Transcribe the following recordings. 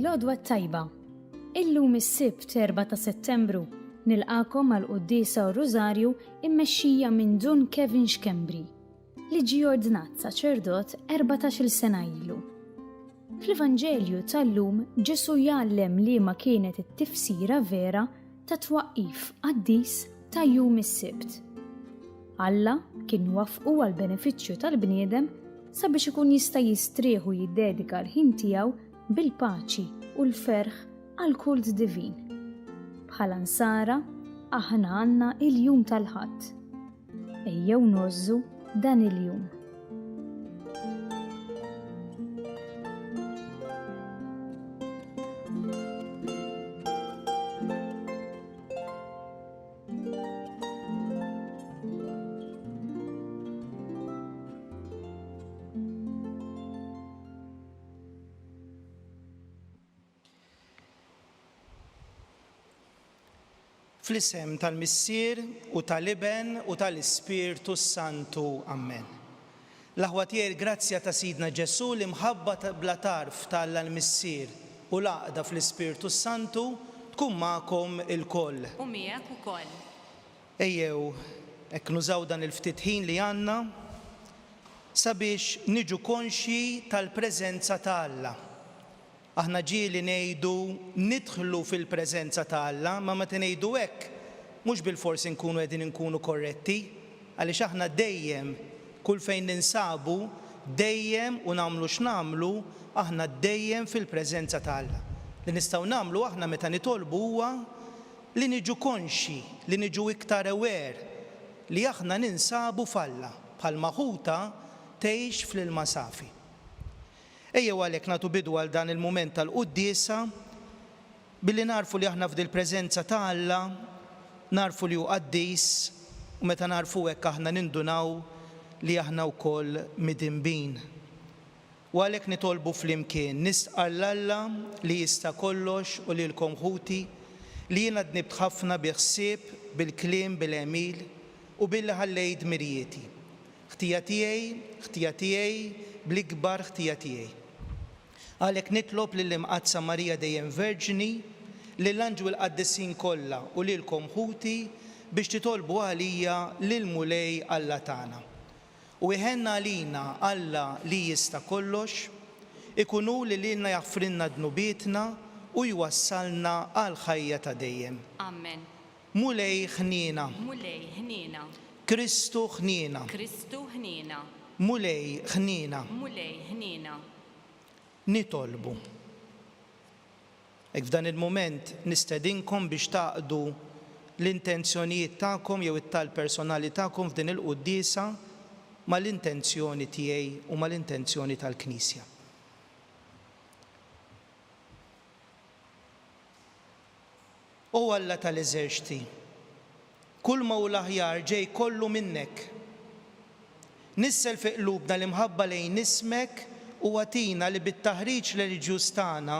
L-għodwa tajba. Illum is-Sibt 4 ta' Settembru nilqakom għal Quddiesa u Rużarju immexxija minn Dun Kevin Xkembri li ġie ordnat saċerdot 14-il sena ilu. Fl-Evanġelju tal-lum Ġesu jgħallem li ma kienet it-tifsira vera ta' twaqqif qaddis ta' jum is-Sibt. Alla kien waffqu għal benefiċċju tal-bniedem sabiex ikun jista' jistrieħu jiddedika l-ħin tiegħu bil-paċi u l-ferħ għal kult divin. Bħala nsara aħna għandna il-jum tal-ħadd. Ejjew nożżu dan il-jum. Fl-isem tal-Missier u tal-Iben u tal-Ispirtu Santu. Amen. L-aħwatier grazzja ta' Sidna Ġesu li mħabba bla tarf tal-Missier u laqda fl-Ispirtu Santu tkun magħkom il-koll. U miegħek ukoll. Ejjew, hekk nużaw dan il-ftit ħin li għandna sabiex niġu konxi tal-preżenza ta' Alla. Aħna ġieli ngħidu nidħlu fil-preżenza ta' Alla, ma meta ngħidu hekk mhux bil-forsi nkunu qegħdin inkunu korretti, għaliex aħna dejjem kull fejn ninsabu dejjem u nagħmlu x'nagħmlu aħna dejjem fil-preżenza ta' Alla. Li nistgħu nagħmlu aħna meta nitolbu huwa li niġu konxi, li niġu iktar aware li aħna ninsabu f'Alla bħal maħuta tgħix fl-ilma safi. Ejjew għalhekk nagħtu bidu għal dan il-mument tal-Quddiesa billi narfu li aħna f'dil preżenza ta' Alla, narfu li hu qaddis u meta narfu hekk aħna nindunaw li aħna wkoll midinbin. U għalhekk nitolbu flimkien nisqar l-Alla li jista' kollox u li l-komħuti li jiena dnibt ħafna bi ħsieb, bil-kliem, bil-għemil u billi ħallejt mirjieti. Ħtija tiegħi bl-ikbar ħtija tiegħi. Għalhekk nitlob lill-Imqaddsa Marija dejjem Verġini, lill-Anġlu l-Qaddisin kollha u lilkom ħuti biex titolbu għalija lil mulej Alla tagħna. U iħenna għalina Alla li jista' kollox, ikunu li lilna jaħfrilna dnubietna u jwassalna għal ħajja ta' dejjem. Amen. Mulej ħniena. Mulej ħniena. Kristu ħniena. Kristu ħniena. Mulej ħniena. Mulej ħniena. Nitolbu. Hekk f'dan il-mument nistedinkom biex taqdu l-intenzjonijiet tagħkom jew it-tal personali tagħkom f'din il-Quddiesa mal-intenzjoni tiegħi u mal-intenzjoni tal-Knisja. O Alla tal-eżerċti, kull ma hu l-aħjar ġej kollu minnek. Nissel fi qlubna li mħabba lejn ismek u għatina li bit-taħriġ reliġjuż tagħna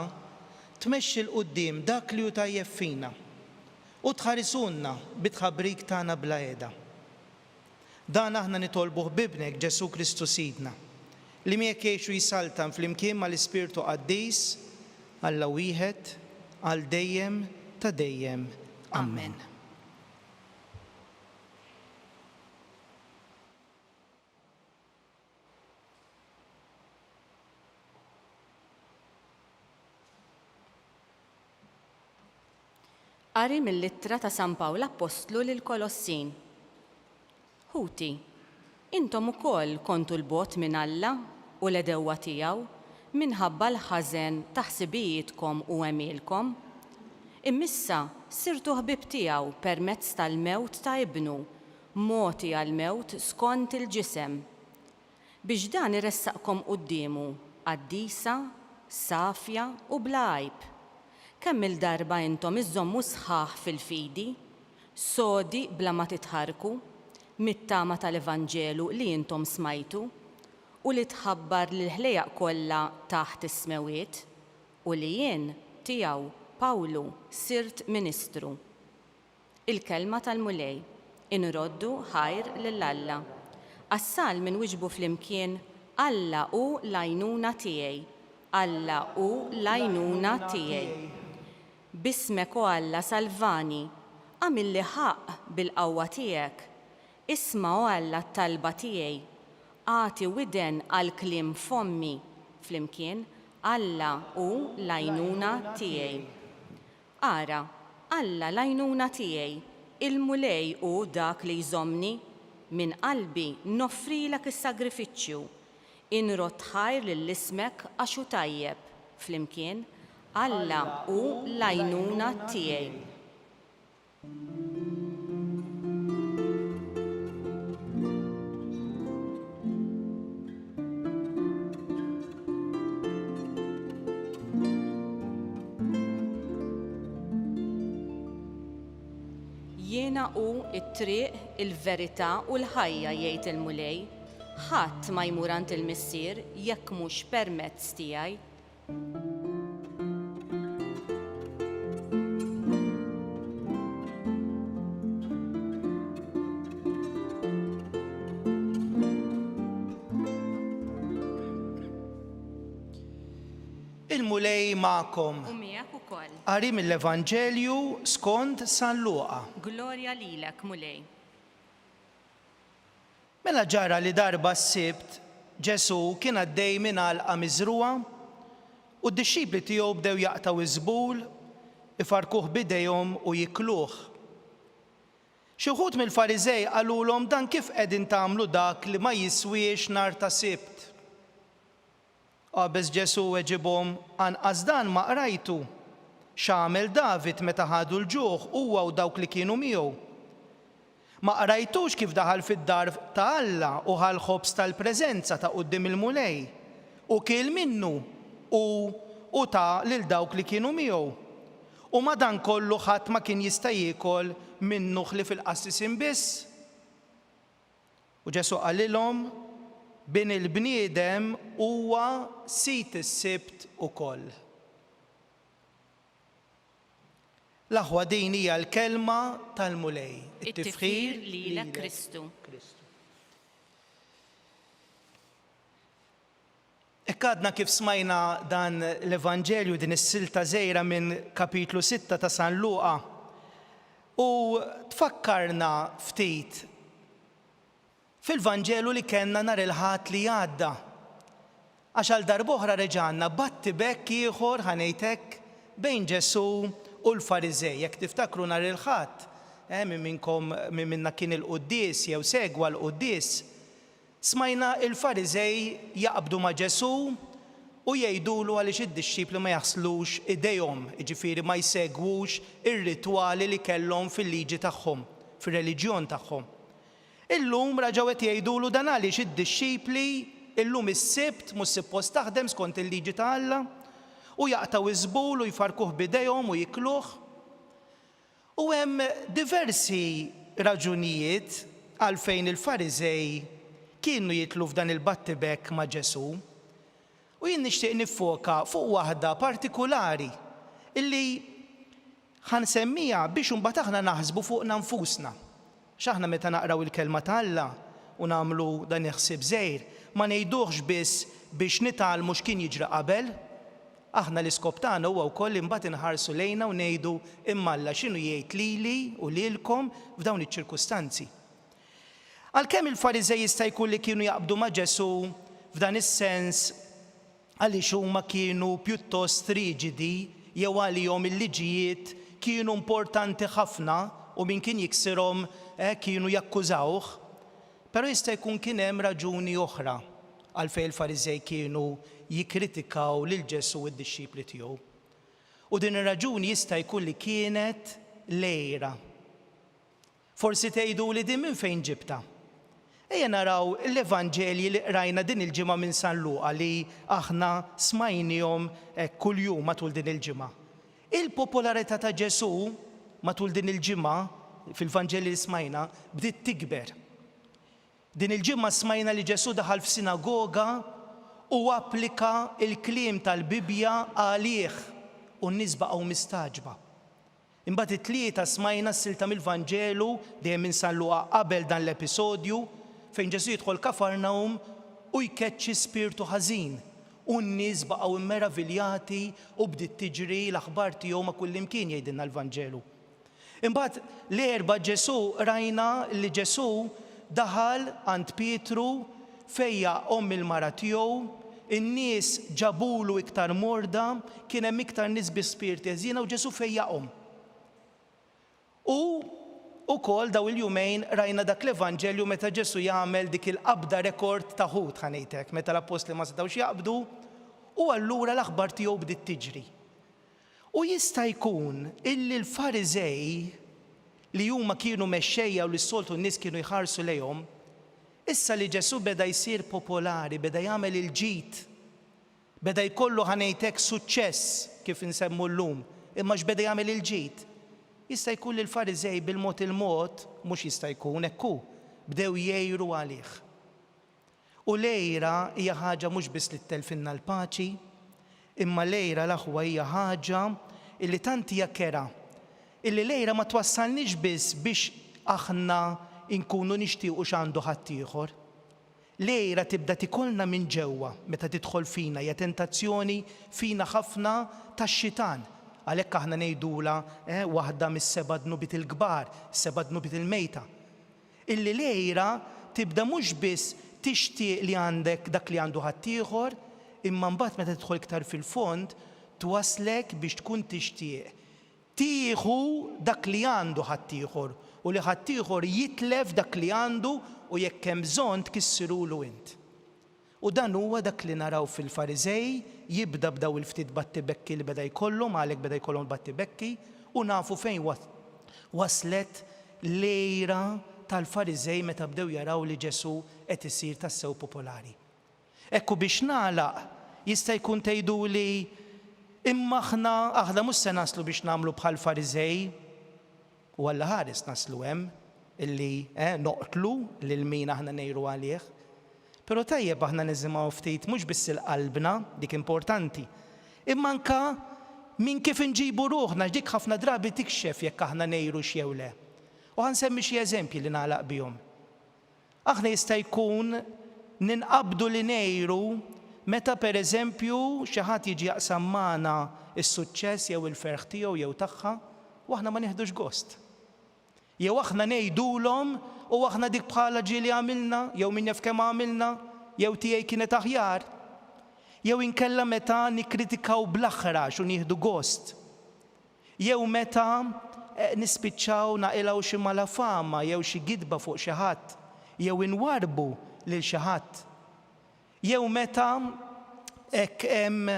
tmexxi l-qudiem dak li hu tajjeb fina u tħarisunna bit-tħabbrik tagħna bla qiegħda. Dan aħna nitolbuh bibnek Ġesu Kristu Sidna li miegħek jgħixu jisaltan flimkien mal-Ispirtu Qaddis Alla wieħed għal dejjem ta' dejjem. Amen. Qari mill-ittra ta' San Pawl Apostlu lil Kolossin. Ħuti, intom ukoll kontu l-bogħod minn Alla u l-edewwa tiegħu minħabba l-ħażen ta' ħsibijietkom u għemilkom. Immissa sirtu ħbib tiegħu permezz tal-mewt ta' ibnu, moti għal-mewt skont il-ġisem. Biex dan iressaqkom qudiemu qaddisa, safja u bla għajb. Kemm il-darba intom iżommu sħaħ fil-fidi, sodi bla ma titħarku, mit-tama tal-Evanġelu li intom smajtu, u li tħabbar li l-ħlejaq kollha taħt is-smewiet, u li jien tiegħu Pawlu sirt Ministru. Il-kelma tal-mulej, inroddu ħajr lill-Alla. Assal minn wiġbu flimkien Alla u l-għajnuna tiegħi, Alla u l-għajnuna tiegħi. Bismek u Alla salvani, għamilli ħaq bil-qawwa tiegħek. Isma' u Alla t-talba tiegħi, għati widen għal-kliem fommi, flimkien Alla u l-għajnuna tiegħi. Ara, Alla l-għajnuna tiegħi, il-mulej u dak li jżomni, min qalbi noffrilek is-sagrifiċċju, inrot ħajr lill-ismek għaxu tajjeb, flimkien Alla u l-għajnuna tiegħi. Jiena u it-triq, il-verità u l-ħajja jgħid il-mulej, ħadd ma jmur għand il-missier jekk mhux permezz tiegħi. Il-mulej magħkom. U miegħek ukoll. Qari mill-Evanġelju skont San Luqa. Glorja lilek, mulej. Mela ġara li darba s-sibt Ġesu kien għaddej minn għalqa miżruwa u d-dixxipli tiegħu bdew jaqtaw iż-żbul, ifarkuh bidejhom u jikluh. Xi wħud mill-Fariżej qalulhom dan kif qegħdin tagħmlu dak li ma jiswiex nhar ta' sibt. Qabeż Ġesu weġibhom anqas dan ma qrajtu x'għamel David meta ħadu l-ġuħ huwa u dawk li kienu miegħu. Ma qrajtux kif daħal fid-dar ta' Alla u ħal ħobs tal-preżenza ta' quddiem il-mulej u kiel minnu u ta' lil dawk li kienu miegħu. U madankollu ħadd ma kien jista' jiekol minnu ħli fil-qassisin biss. U Ġesu qalilhom bin il-bniedem huwa sit is-sibt ukoll. L-aħwa din hija l-kelma tal-mulej. It-tifħir lilek Kristu. Ekkadna kif smajna dan l-Evanġelju din is-silta żgħira minn kapitlu 6 ta' San Luqa u tfakkarna ftit fil-Vanġelu li kellna nhar il-ħadd li għadda. Għax għal darb'oħra reġgħanna battibekk ieħor ħanejtek bejn Ġesu u l-Fariżej. Jekk tiftakru nhar il-ħadd, minn minna kien il-Quddies jew segwa l-Quddies, smajna il-Fariżej jaqbdu ma' Ġesu u jgħidulu għaliex id-dixxipli ma jaħslux idejhom, jiġifieri ma jsegwux ir-ritwali li kellhom fil-liġi tagħhom, fir-reliġjon tagħhom. Illum raġgħu qed jgħidulu dan għaliex id-dixxipli illum is-sibt mhux suppost taħdem skont il-liġi ta' Alla u jaqtaw iż-żbul u jfarkuh bidejhom u jikluh. U hemm diversi raġunijiet għalfejn il-Fariżej kienu jitlu f'dan il-battibekk ma' Ġesu. U jien nixtieq niffoka fuq waħda partikulari illi ħansemmija biex imbagħad aħna naħsbu fuqna nfusna. X'aħna meta naqraw il-kelma ta' Alla u nagħmlu dan il-ħsieb żgħir ma ngħiduhx biss biex nitgħallmu x'kien jiġri qabel. Aħna l-iskop tagħna huwa wkoll imbagħad inħarsu lejna u ngħidu imma Alla x'inhu jgħid lili u lilkom f'dawn iċ-ċirkustanzi. Għalkemm il-Fariżej jista' jkun li kienu jaqbdu ma' Ġesu f'dan is-sens għaliex huma kienu pjuttost riġidi jew għalihom il-liġijiet kienu importanti ħafna u min kien jiksirhom kienu jakkużawh, però jista' jkun kien hemm raġuni oħra għalfejn il-Fariżej kienu jikkritikaw lil Ġesu u d-dixxipli tiegħu. U din ir-raġuni jista' jkun li kienet lejra. Forsi tgħiduli din minn fejn ġibta. Ejja naraw l-Evanġelji li qrajna din il-ġimgħa minn San Luqa li aħna smajnihom kuljum matul din il-ġimgħa. Il-popolarità ta' Ġesu matul din il-ġimgħa fil-Vanġelji li smajna bdiet tikber. Din il-ġimgħa smajna li Ġesu daħal f'sinagoga u applika il-kliem tal-Bibja għalih u n-nies baqgħu mistaġba. Imbagħad it-tlieta smajna s-silta mill-Vanġelu dejjem minn San Luqa qabel dan l-episodju fejn Ġesu jidħol Kafarnawm u jkeċċi spiritu ħażin u n-nies baqgħu immeraviljati u bdiet tiġri l-aħbar tiegħu ma' kull imkien jgħidilna l-Vanġelu. Imbagħad l-erba' Ġesu rajna li Ġesu daħal għand Pietru fejja il-mara tiegħu, in-nies ġabulu iktar morda, kien hemm iktar nies bi spirti ħżiena u Ġesu fejjaqhom. U wkoll daw il-jumejn rajna dak l-Evanġelju meta Ġesu jagħmel dik il-qabda rekord ta' ħut ħanejtek, meta l-apostli ma setgħux jaqbdu, u allura l-aħbar tiegħu bdiet tiġri. U jista' jkun illi l-Fariżej li huma kienu mexxejja u li s-soltu n-nies kienu jħarsu lejhom, issa li Ġesu beda jsir popolari, beda jagħmel il-ġid, beda jkollu ħanejtek suċċess kif insemmu llum, imma x'beda jagħmel il-ġid. Jista' jkun li l-Fariżej bil-mod il-mod, mhux jista' jkun hekk hu, bdew jgħiru għalih. U lejra hija ħaġa mhux biss li ttelfinna l-paċi, imma lejra l-aħwa hija ħaġa illi tant hija kera, illi lejra ma twassalniex biss biex aħna inkunu nixtiequ x'għandu ħadd ieħor. Lejra tibda tikolna minn ġewwa meta tidħol fina, hija tentazzjoni fina ħafna tax-xitan. Għalhekk aħna ngħidula waħda mis-seba' dnubiet il-kbar, seba' dnubiet il-mejta. Illi lejra tibda mhux biss tixtieq li għandek dak li għandu ħadd ieħor, imma mbagħad meta tidħol iktar fil-fond twaslek biex tkun tixtieq tieħu dak li għandu ħadd ieħor u li ħadd ieħor jitlef dak li għandu u jekk hemm bżonn tkissirulu int. U dan huwa dak li naraw fil-Fariżej, jibda b'daw il-ftit battibekki li beda jkollhom, għalhekk beda jkollhom battibekki, u nafu fejn waslet lejra tal-Fariżej meta bdew jaraw li Ġesu qed isir tassew popolari. Ekku biex nagħlaq jista' jkun tgħiduli imma aħna mhux se naslu biex nagħmlu bħal Fariżej u Alla ħares naslu hemm illi noqtlu lil min aħna ngħiru għalih. Però tajjeb aħna niżimgħu ftit mhux biss il-qalbna, dik importanti, imma anke min kif inġibu ruħna dik ħafna drabi tikxef jekk aħna ngħiru x'jew le. U ħansemmi xi eżempji li nagħlaq bihom. Aħna jista' jkun ninqabdu li ngħiru meta pereżempju xi ħadd jiġi jaqsam magħna s-suċċess jew il-ferħ tiegħu jew tagħha u aħna ma nieħdux gost. Jew aħna ngħidulhom u aħna dik bħala ġieli għamilna, jew min jaf kemm għamilna, jew tiegħi kienet aħjar. Jew inkella meta nikkritikaw bl-aħrax u nieħdu gost. Jew meta nispiċċaw naqilgħu xi malafama jew xi gidba fuq xi ħadd, jew inwarbu lil xi ħadd. Jew meta hekk hemm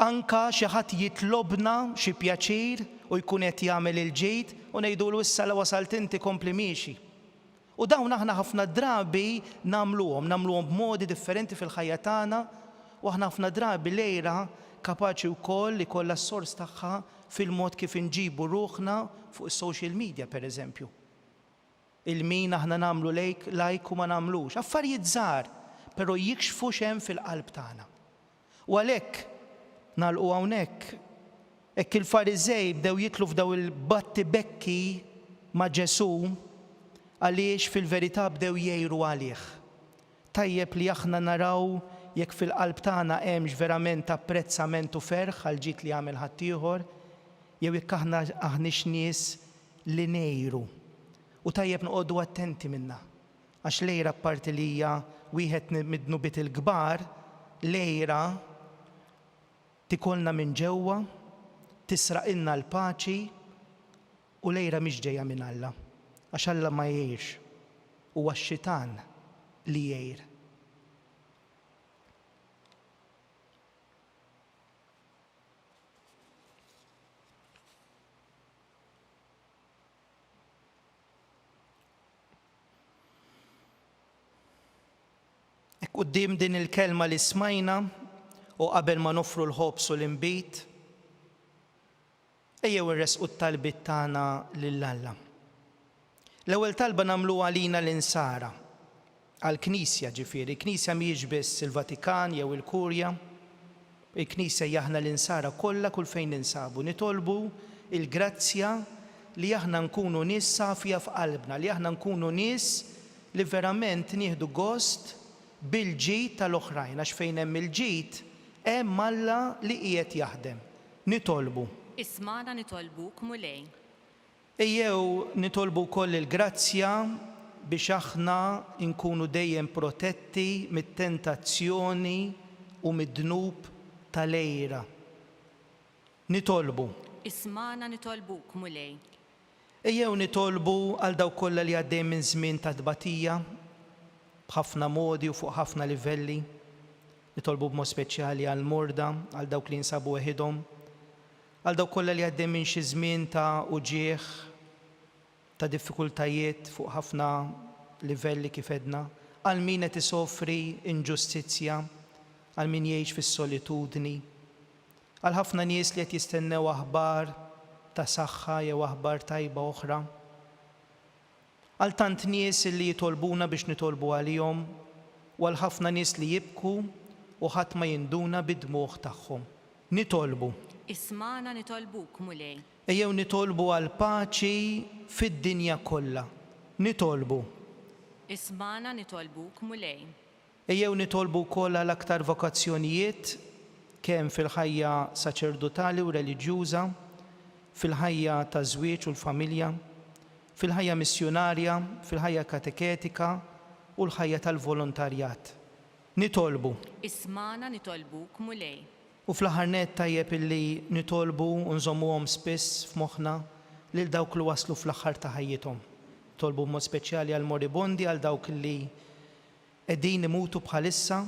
anka xi ħadd jitlobna xi pjaċir u jkun qed jagħmel il-ġid u ngħidulu issa la wasalt inti kompli miexi. U dawn aħna ħafna drabi nagħmluhom b'modi differenti fil-ħajja tagħna u aħna ħafna drabi lejra kapaċi wkoll li kollha s-sors tagħha fil-mod kif inġibu ruħna fuq is-social media pereżempju. Il-min aħna nagħmlu like u ma nagħmlux. Affarijiet żgħar, però jikxfu x'hemm fil-qalb tagħna. U għalhekk nagħlqu hawnhekk hekk il-Fariżej bdew jitlu f'daw il-battibekki ma' Ġesu għaliex fil-verità bdew jgħiru għalih. Tajjeb li aħna naraw jekk fil-qalb tagħna hemmx verament apprezzament u ferħ għal ġid li jagħmel ħadd ieħor, jew jekk aħna aħniex nies li ngħiru. U tajjeb noqogħdu attenti minnha. Għax lejra apparti li hija wieħed mid-dnubiet il-kbar, lejra tikolna minn ġewwa, tisraqilna l-paċi u lejra mhix ġejja minn Alla. Għax Alla ma jgħix, huwa x-xitan li jgħir. Quddiem din il-kelma li smajna u qabel ma nofru l-ħobs u l-inbit, ejjew irresqu t-talbiet tagħna lil Alla. L-ewwel talba nagħmluha għalina l-insara, għall-Knisja ġifieri. Knisja mhijiex biss il-Vatikan jew il-Kurja, il-Knisja hija aħna l-insara kollha kull fejn ninsabu. Nitolbu il-grazzja li aħna nkunu nies safja f'qalbna, li aħna nkunu nies li verament nieħdu gost bil-ġid tal-oħrajn, għax fejn hemm il-ġid hemm Alla li qiegħed jaħdem. Nitolbu. Ismana nitolbuk mulej. Ejjew nitolbu wkoll il-grazzja biex aħna nkunu dejjem protetti mit-tentazzjoni u mid-dnub tal-ejra. Nitolbu. Ismana nitolbuk mulej. Ejjew nitolbu għal dawk kollha li għaddej minn żmien ta' tbatija b'ħafna modi u fuq ħafna livelli. Nitolbu b'mod speċjali għal morda, għal dawk li jinsabu weħidhom, għal dawk kollha li għaddej minn xi żmien ta' uġieħ, ta' diffikultajiet fuq ħafna livelli kif edna, għal min qed isofri inġustizzja, għal min jgħix fis-solitudni, għal ħafna nies li qed jistennew aħbar ta' saħħa jew aħbar tajba oħra, għal tant nies li jitolbuna biex nitolbu għalihom u għal ħafna nies li jibku u ħadd ma jinduna bid-dmugħ tagħhom. Nitolbu. Ismana nitolbuk mulej. Ejjew nitolbu għal paċi fid-dinja kollha. Nitolbu. Ismana nitolbuk mulej. Ejjew nitolbu wkoll għal aktar vokazzjonijiet kemm fil-ħajja saċerdotali u reliġjuża, fil-ħajja ta' żwieġ u l-familja, fil-ħajja missjonarja, fil-ħajja kateketika u l-ħajja tal-volontarjat. Nitolbu. Ismana nitolbuk mulej. U fl-aħħar nett tajjeb illi nitolbu u nżommuhom spiss f'moħħna lil dawk li waslu fl-aħħar ta' ħajjithom. Tolbu b'mod speċjali għal moribondi, għal dawk li qegħdin imutu bħalissa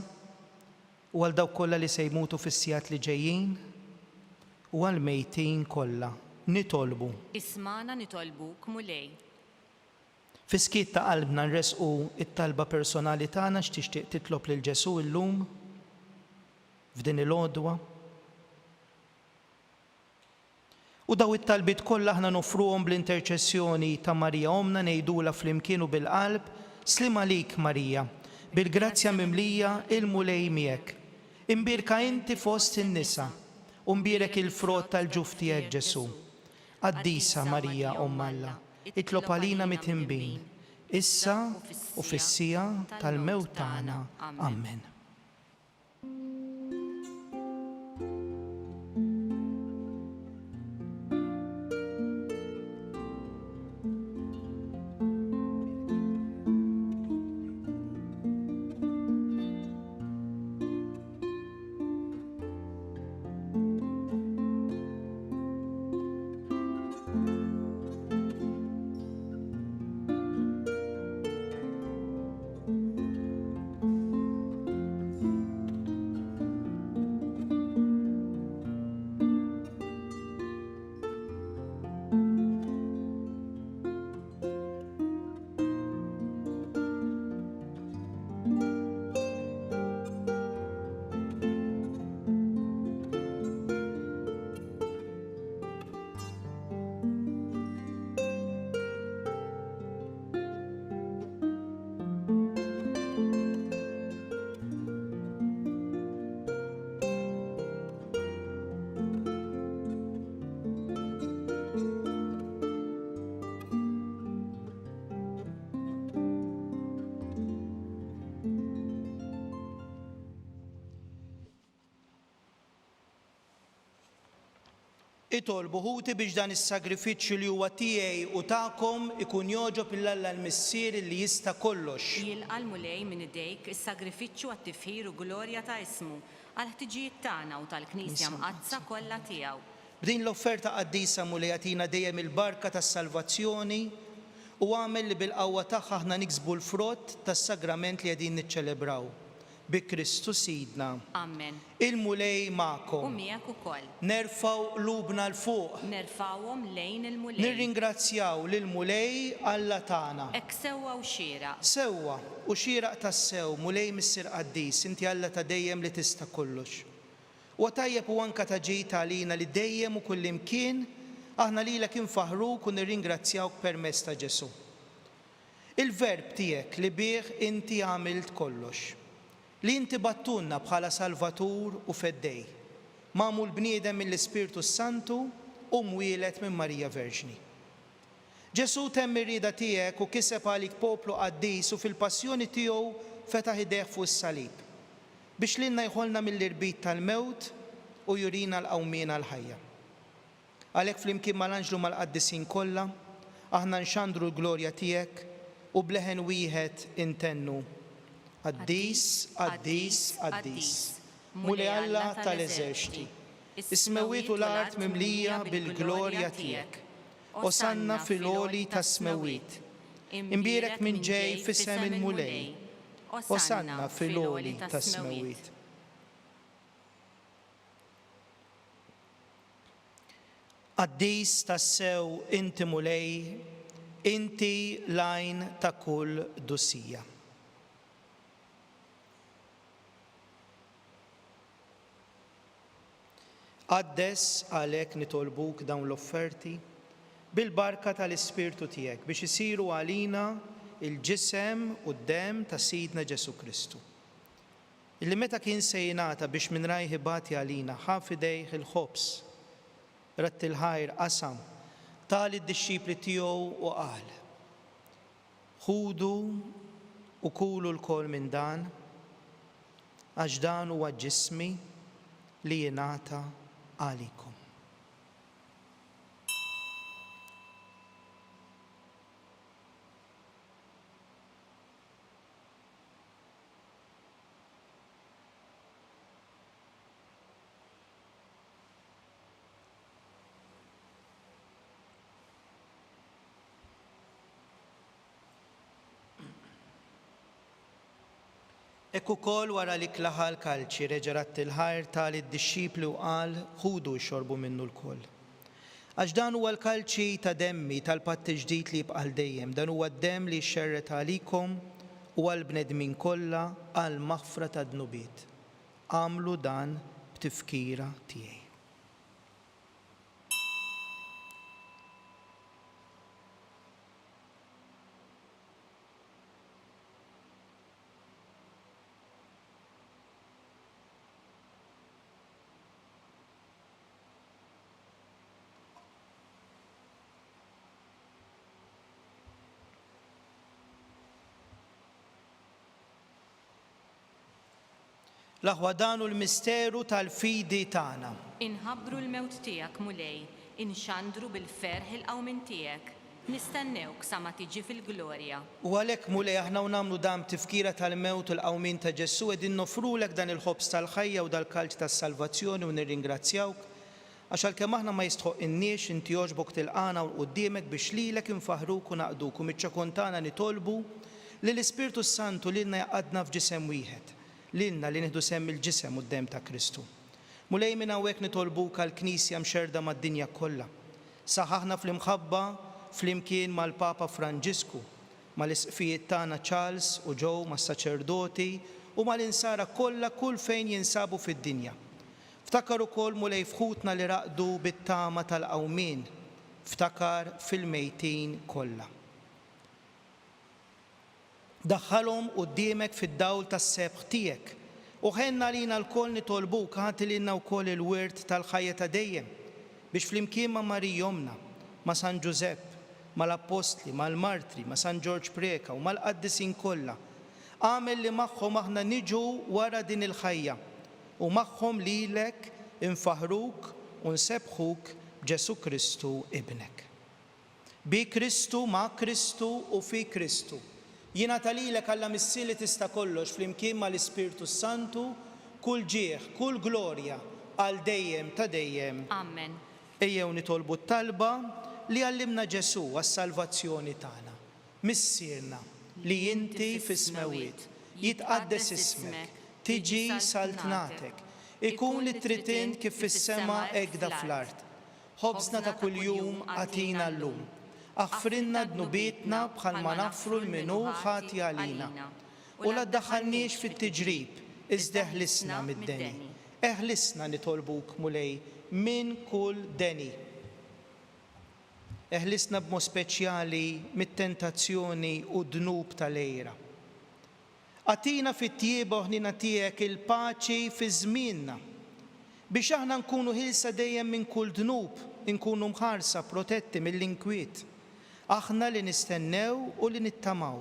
u għal dawk kollha li se jmutu fis-sigħat li ġejjin u għal mejtin kollha. Nitolbu. Ismana nitolbuk mulej. Fis-skiet ta' qalbna nresqu it-talba personali tagħna x'tixtieq titlob lil Ġesu llum f'din il-għodwa. U daw it-talbit kollha aħna nofruhom bl-interċessjoni ta' Marija Omna ngħidula flimkien u bil-qalb, slim għalik Marija, bil-grazzja mimlija il-mulej miegħek. Imbirka inti fost in-nisa u mbirek il-frott tal-ġuf tiegħek Ġesu. Quddiesa Marija Omm Alla, itlob għalina mit-tinbin, issa u fis-sija tal-mewt tagħna. Amen. Itolbu ħuti biex dan is-sagrifiċċju li huwa tiegħi u tagħkom ikun joġob il-Alla l-Missier li jista' kollox. Jilqa' mulej minn idejk is-sagrifiċċju għat-tifħir u glorja ta' ismu għal ħtiġijiet tagħna u tal-Knisja mqazza kollha tiegħu. B'din l-offerta Quddiesa mulej jagħtina dejjem il-barka tas-salvazzjoni u għamel li bil-qawwa tagħha aħna niksbu l-frott tas-sagrament li qegħdin niċċelebraw. Bi Kristu Sidna. Amen. Il-mulej magħkom. U miegħek ukoll. Nerfgħu qlubna l fuq. Nerfgħuhom lejn il-mulej. Nirringrazzjaw lill-mulej Alla tagħna. Hekk sewwa u xieraq. Sewwa u xieraq tas-sew mulej Missier Quddies, inti Alla ta' dejjem li tista' kollox. U tajjeb u anke ta' ġejt għalina li dejjem u kullimkien aħna lilek infaħruk u nirringrazzjawk permezz ta' Ġesu. Il-verb tiegħek li bih inti għamilt kollox. Li inti battunna bħala Salvatur u feddej, magħmul bniedem mill-Ispirtu Santu u mwieled minn Marija Verġni. Ġesu temm ir-rieda tiegħek u kiseb għalik poplu qaddies u fil-passjoni tiegħu fetaħ idejh fuq is-salib biex lilna jħolna mill-irbit tal-mewt u jurina l-qawmien għall-ħajja. Għalhekk flimkien mal-anġlu mal-qaddisin kollha aħna nxandru l-glorja tiegħek u bleħen wieħed intennu. Qaddis, qaddis, qaddis, Mulej Alla tal-eżerċiti, is-smewiet u l-art mimlija bil-glorja tiegħek. Osanna fil-għoli tas-smewiet, imbierek minn ġej fis-sem il-mulej. Osanna fil-għoli tas-smewiet. Qaddis tassew inti mulej, inti lajn ta' kull dussija. Qaddes għalhekk nitolbuk dawn l-offerti bil-barka tal-Ispirtu tiegħek biex isiru għalina il-ġisem u d-dem ta' Sidna Ġesu Kristu. Illi meta kien se jingħata biex minn rajħi bati għalina ħaf idejh il-ħobs, ratt il-ħajr qasam tal id-dixxipli tiegħu u qal: ħudu u kulu l-kol minn dan għax dan huwa ġismi li jingħata għalikom. Ekk ukoll wara li klaħal kalċi reġarat il-ħajr tal id-dixxipli u qal ħudu xorbu minnu l-koll. Għax dan huwa l-kalċi ta' demmi tal-patt ġdid li jibqa' dejjem, dan huwa d-demm li xxerret għalikom u għall-bnedmin kollha għal maħfra ta' dnubiet. Għamlu dan b'tifkira tiegħi. L-aħwa dan hu l-misteru tal-fidi tagħna. Inħabbru l-mewt tiegħek mulej, inxandru bil-ferħ il-qawmin tiegħek, nistennewk sa ma tiġi fil-glorja. U għalhekk mulej aħna nagħmlu dan tifkira tal-mewt u l-qawmin ta' Ġesu qegħdin nofrulek dan il-ħobs tal-ħajja u dal-kalċ tas-salvazzjoni u nirringrazzjawk għax għalkemm aħna ma jistħoqinniex inti jogħġbok tilqana u quddiemek biex lilek infaħruk u naqduk u miċ-ċakuntana nitolbu li l-Ispirtu Santu lilna jaqadna f'ġisem wieħed. Lilna li nieħdu semm il-ġisem u d-dem ta' Kristu. Mulej minn hawnhekk nitolbuk għall-Knisja mxerda mad-dinja kollha. Saħħaħna fl-imħabba flimkien mal-Papa Franġisku, mal-isqfijiet tagħna Charles u Joe mas-saċerdoti u mal-insara kollha kull fejn jinsabu fid-dinja. Ftakar ukoll mulej fħutna li raqdu bit-tama tal-qawmien, ftakar fil-mejtin kollha. Daħħalhom quddiemek fid-dawl tas-sebħ tiegħek u ħenna lina l-koll nitolbuk ħati lilna wkoll il-wirt tal-ħajja ta' dejjem biex flimkien ma' Marijomna, ma' San Giuseppe, mal-Apostli, mal-Martri, ma' San George Preka u mal-qaddisin kollha għamel li magħhom aħna niġu wara din il-ħajja u magħhom lilek infaħruk u nsebħuk b'Ġesu Kristu ibnek. Bi Kristu, ma' Kristu u fi Kristu. Jiena talilek Alla missili tista' kollox flimkien mal-Ispirtu Santu kull ġieħ, kull glorja għal dejjem ta' dejjem. Amen. Ejjew nitolbu t-talba li għallimna Ġesu għas-salvazzjoni tagħna. Missierna li inti fis-smewiet jitqaddes ismek, tiġi saltnatek, ikun li trid int kif fis-sema hekk fl-art. Ħobżna ta' kuljum għatina llum. Aħfrinna dnubietna bħal ma naħfru l-minu ħati għalina. U la ddaħħalniex fit-tiġrib, iżda eħlisna mid-deni. Eħlisna nitolbuk mulej minn kull deni. Eħlisna b'mod speċjali mit-tentazzjoni u dnub tal-ejra. Għatina fit-tjieba ħnina tiegħek il-paċi fi żmienna biex aħna nkunu ħilsa dejjem minn kull dnub, nkunu mħarsa protetti mill-inkwiet. Aħna li nistennew u li nittamaw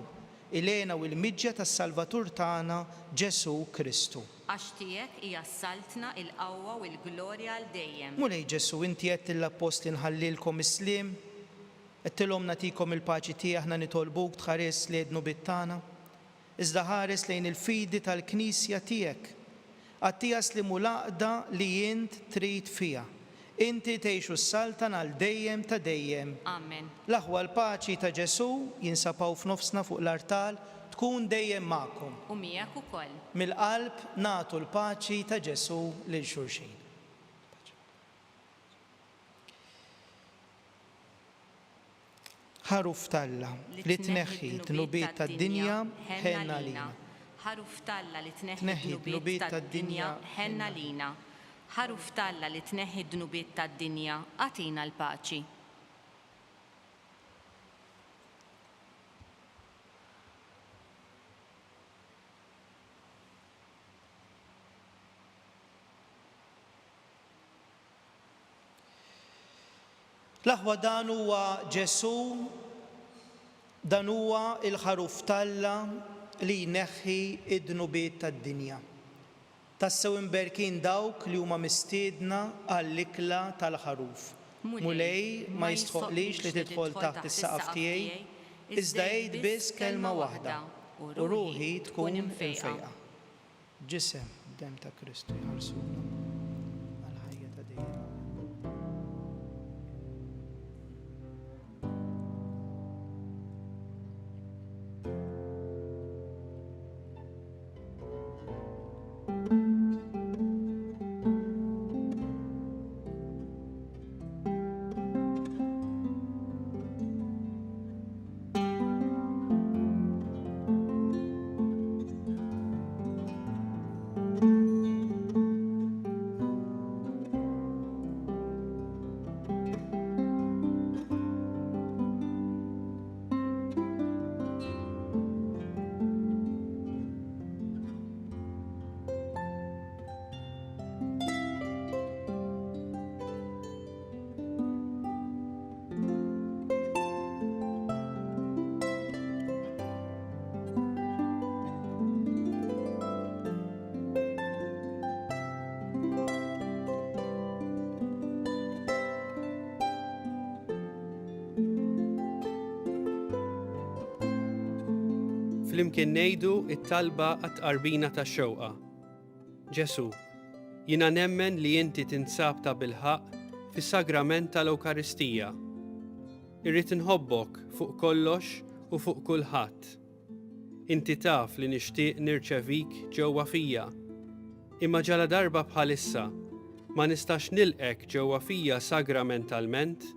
ilena u l-miġġa tas-Salvatur tagħna Ġesu Kristu. Għax tiegħek hija saltna il-qawwa u l-glorja għal dejjem. Mulej Ġesu, inti qed l-apostli nħallilkom islim, qedtilhom nagħtikom il-paċi tiegħi aħna nitolbuk tħares liednu bit-tagħna. Iżda ħares lejn il-fidi tal-Knisja tiegħek. Għattijas li mulaqda li jint trid fija. Inti tgħixu s-saltan għal dejjem ta' dejjem. Amen. L-aħwa l-paċi ta' Ġesu jinsapaw f'nofsna fuq l-artal tkun dejjem magħkom. U miegħek ukoll. Mill-qalb nagħtu l-paċi ta' Ġesu lil xulxin. Ħaruf talla li tneħħi tnubiet tad-dinja ħenna lina. Ħaruf talla li tneħħi d-dnubiet tad-dinja ħenna lina. Ħaruf talla li tneħħi d-dnubiet tad-dinja għatina l-paċi. L-aħwa dan huwa Ġesu, dan huwa il-ħaruf talla li jneħħi id-dnubiet tad-dinja. Tassew imberkin dawk li huma mistiedna għall-ikla tal-ħaruf. Mulej ma jistħoqlix li tidħol taħt is-saqaf tiegħi, iżda għid biss kelma waħda u ruħi tkun infejqa. Ġisem dem ta' Kristu jħarsuna għal-ħajja ta' dejjem. Flimkien ngħidu it-talba għat-qarbina tax-xewqa. Ġesu, jiena nemmen li inti tinsab ta' bilħaq fis-sagrament tal-Ewkaristija. Irrid inħobbok fuq kollox u fuq kulħadd. Inti taf li nixtieq nirċevik ġewwa fija. Imma ġala darba bħalissa ma nistax nilqek ġewwa fija sagramentalment,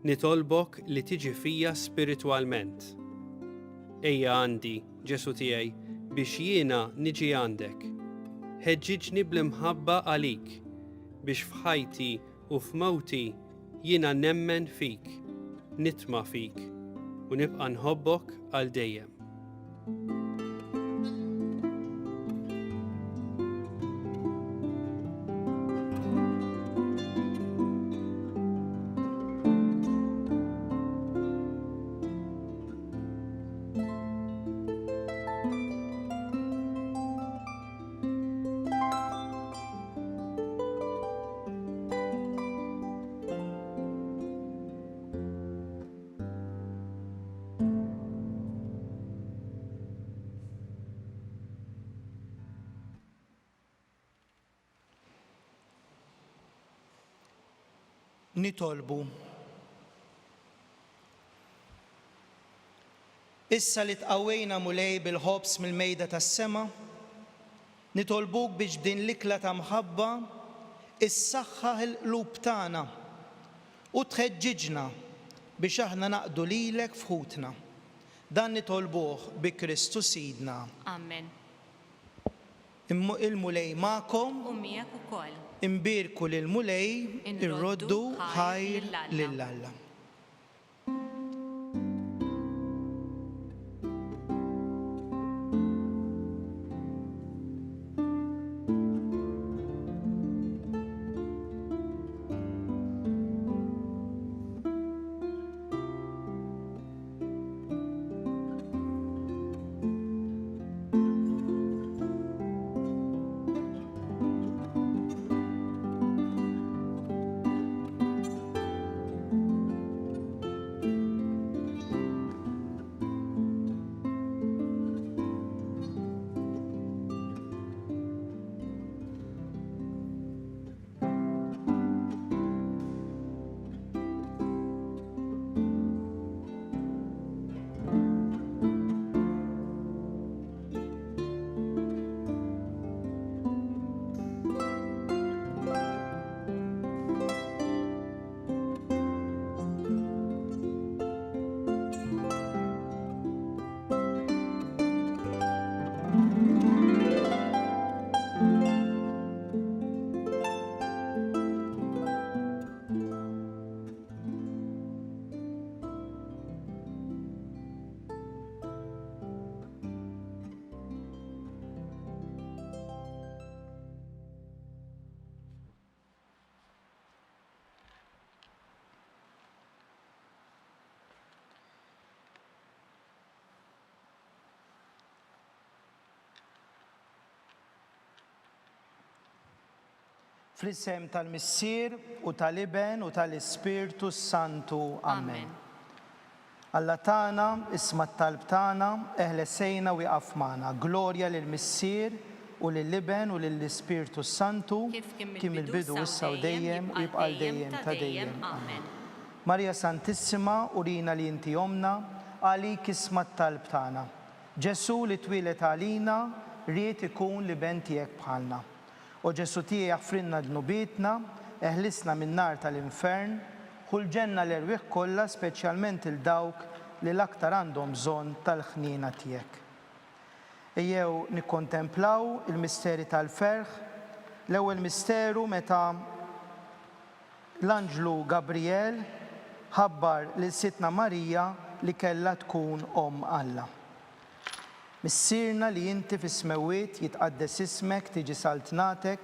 nitolbok li tiġi fija spiritwalment. Ejja għandi, Ġesu tiegħi, biex jiena niġi għandek. Ħeġġiġni bl-imħabba għalik, biex f'ħajti u f'mowti jiena nemmen fik, nitma' fik, u nibqa' nħobbok għal dejjem. Nitolbu. Issa li tqawwejna mulej bil-ħobs mill-mejda tas-sema, nitolbuk biex b'din l-ikla ta' mħabba issaħħaħ il-qlub tagħna u tħeġġiġna biex aħna naqdu lilek fħutna. Dan nitolbuh bi Kristu Sidna. Amen. Il-mulej magħkom U miegħek ukoll. imbirku lil-mulej irroddu ħajr lill-Alla. Fl-isem tal-Missier u tal-Iben u tal-Ispirtu Santu. Amen. Alla tagħna, isma' t-talb tagħna, eħlesejna u jaqaf magħna. Glorja lill-Missier u lill-Iben u lill-Ispirtu Santu kif il-bidu issa u dejjem u jibqa' dejjem ta' dejjem. Amen. Marja Santissima, urina li inti omna, għalik isma' t-talb tagħna. Ġesu li twilet għalina, ried ikun l-Iben tiegħek bħalna. U Ġesu tiegħi jaħfrinna dnubietna, eħlisna min-nar tal-infern, ħulġenna l-erwieħ kollha speċjalment il-dawk li l-aktar għandhom bżonn tal-ħniena tiegħek. Ejjew nikkontemplaw il-misteri tal-ferħ, l-ewwel misteru meta l-Anġlu Gabriel ħabbar lil Sitna Marija li kellha tkun Alla. Missierna li inti fis-smewwiet jitqaddes ismek tiġi saltnatek,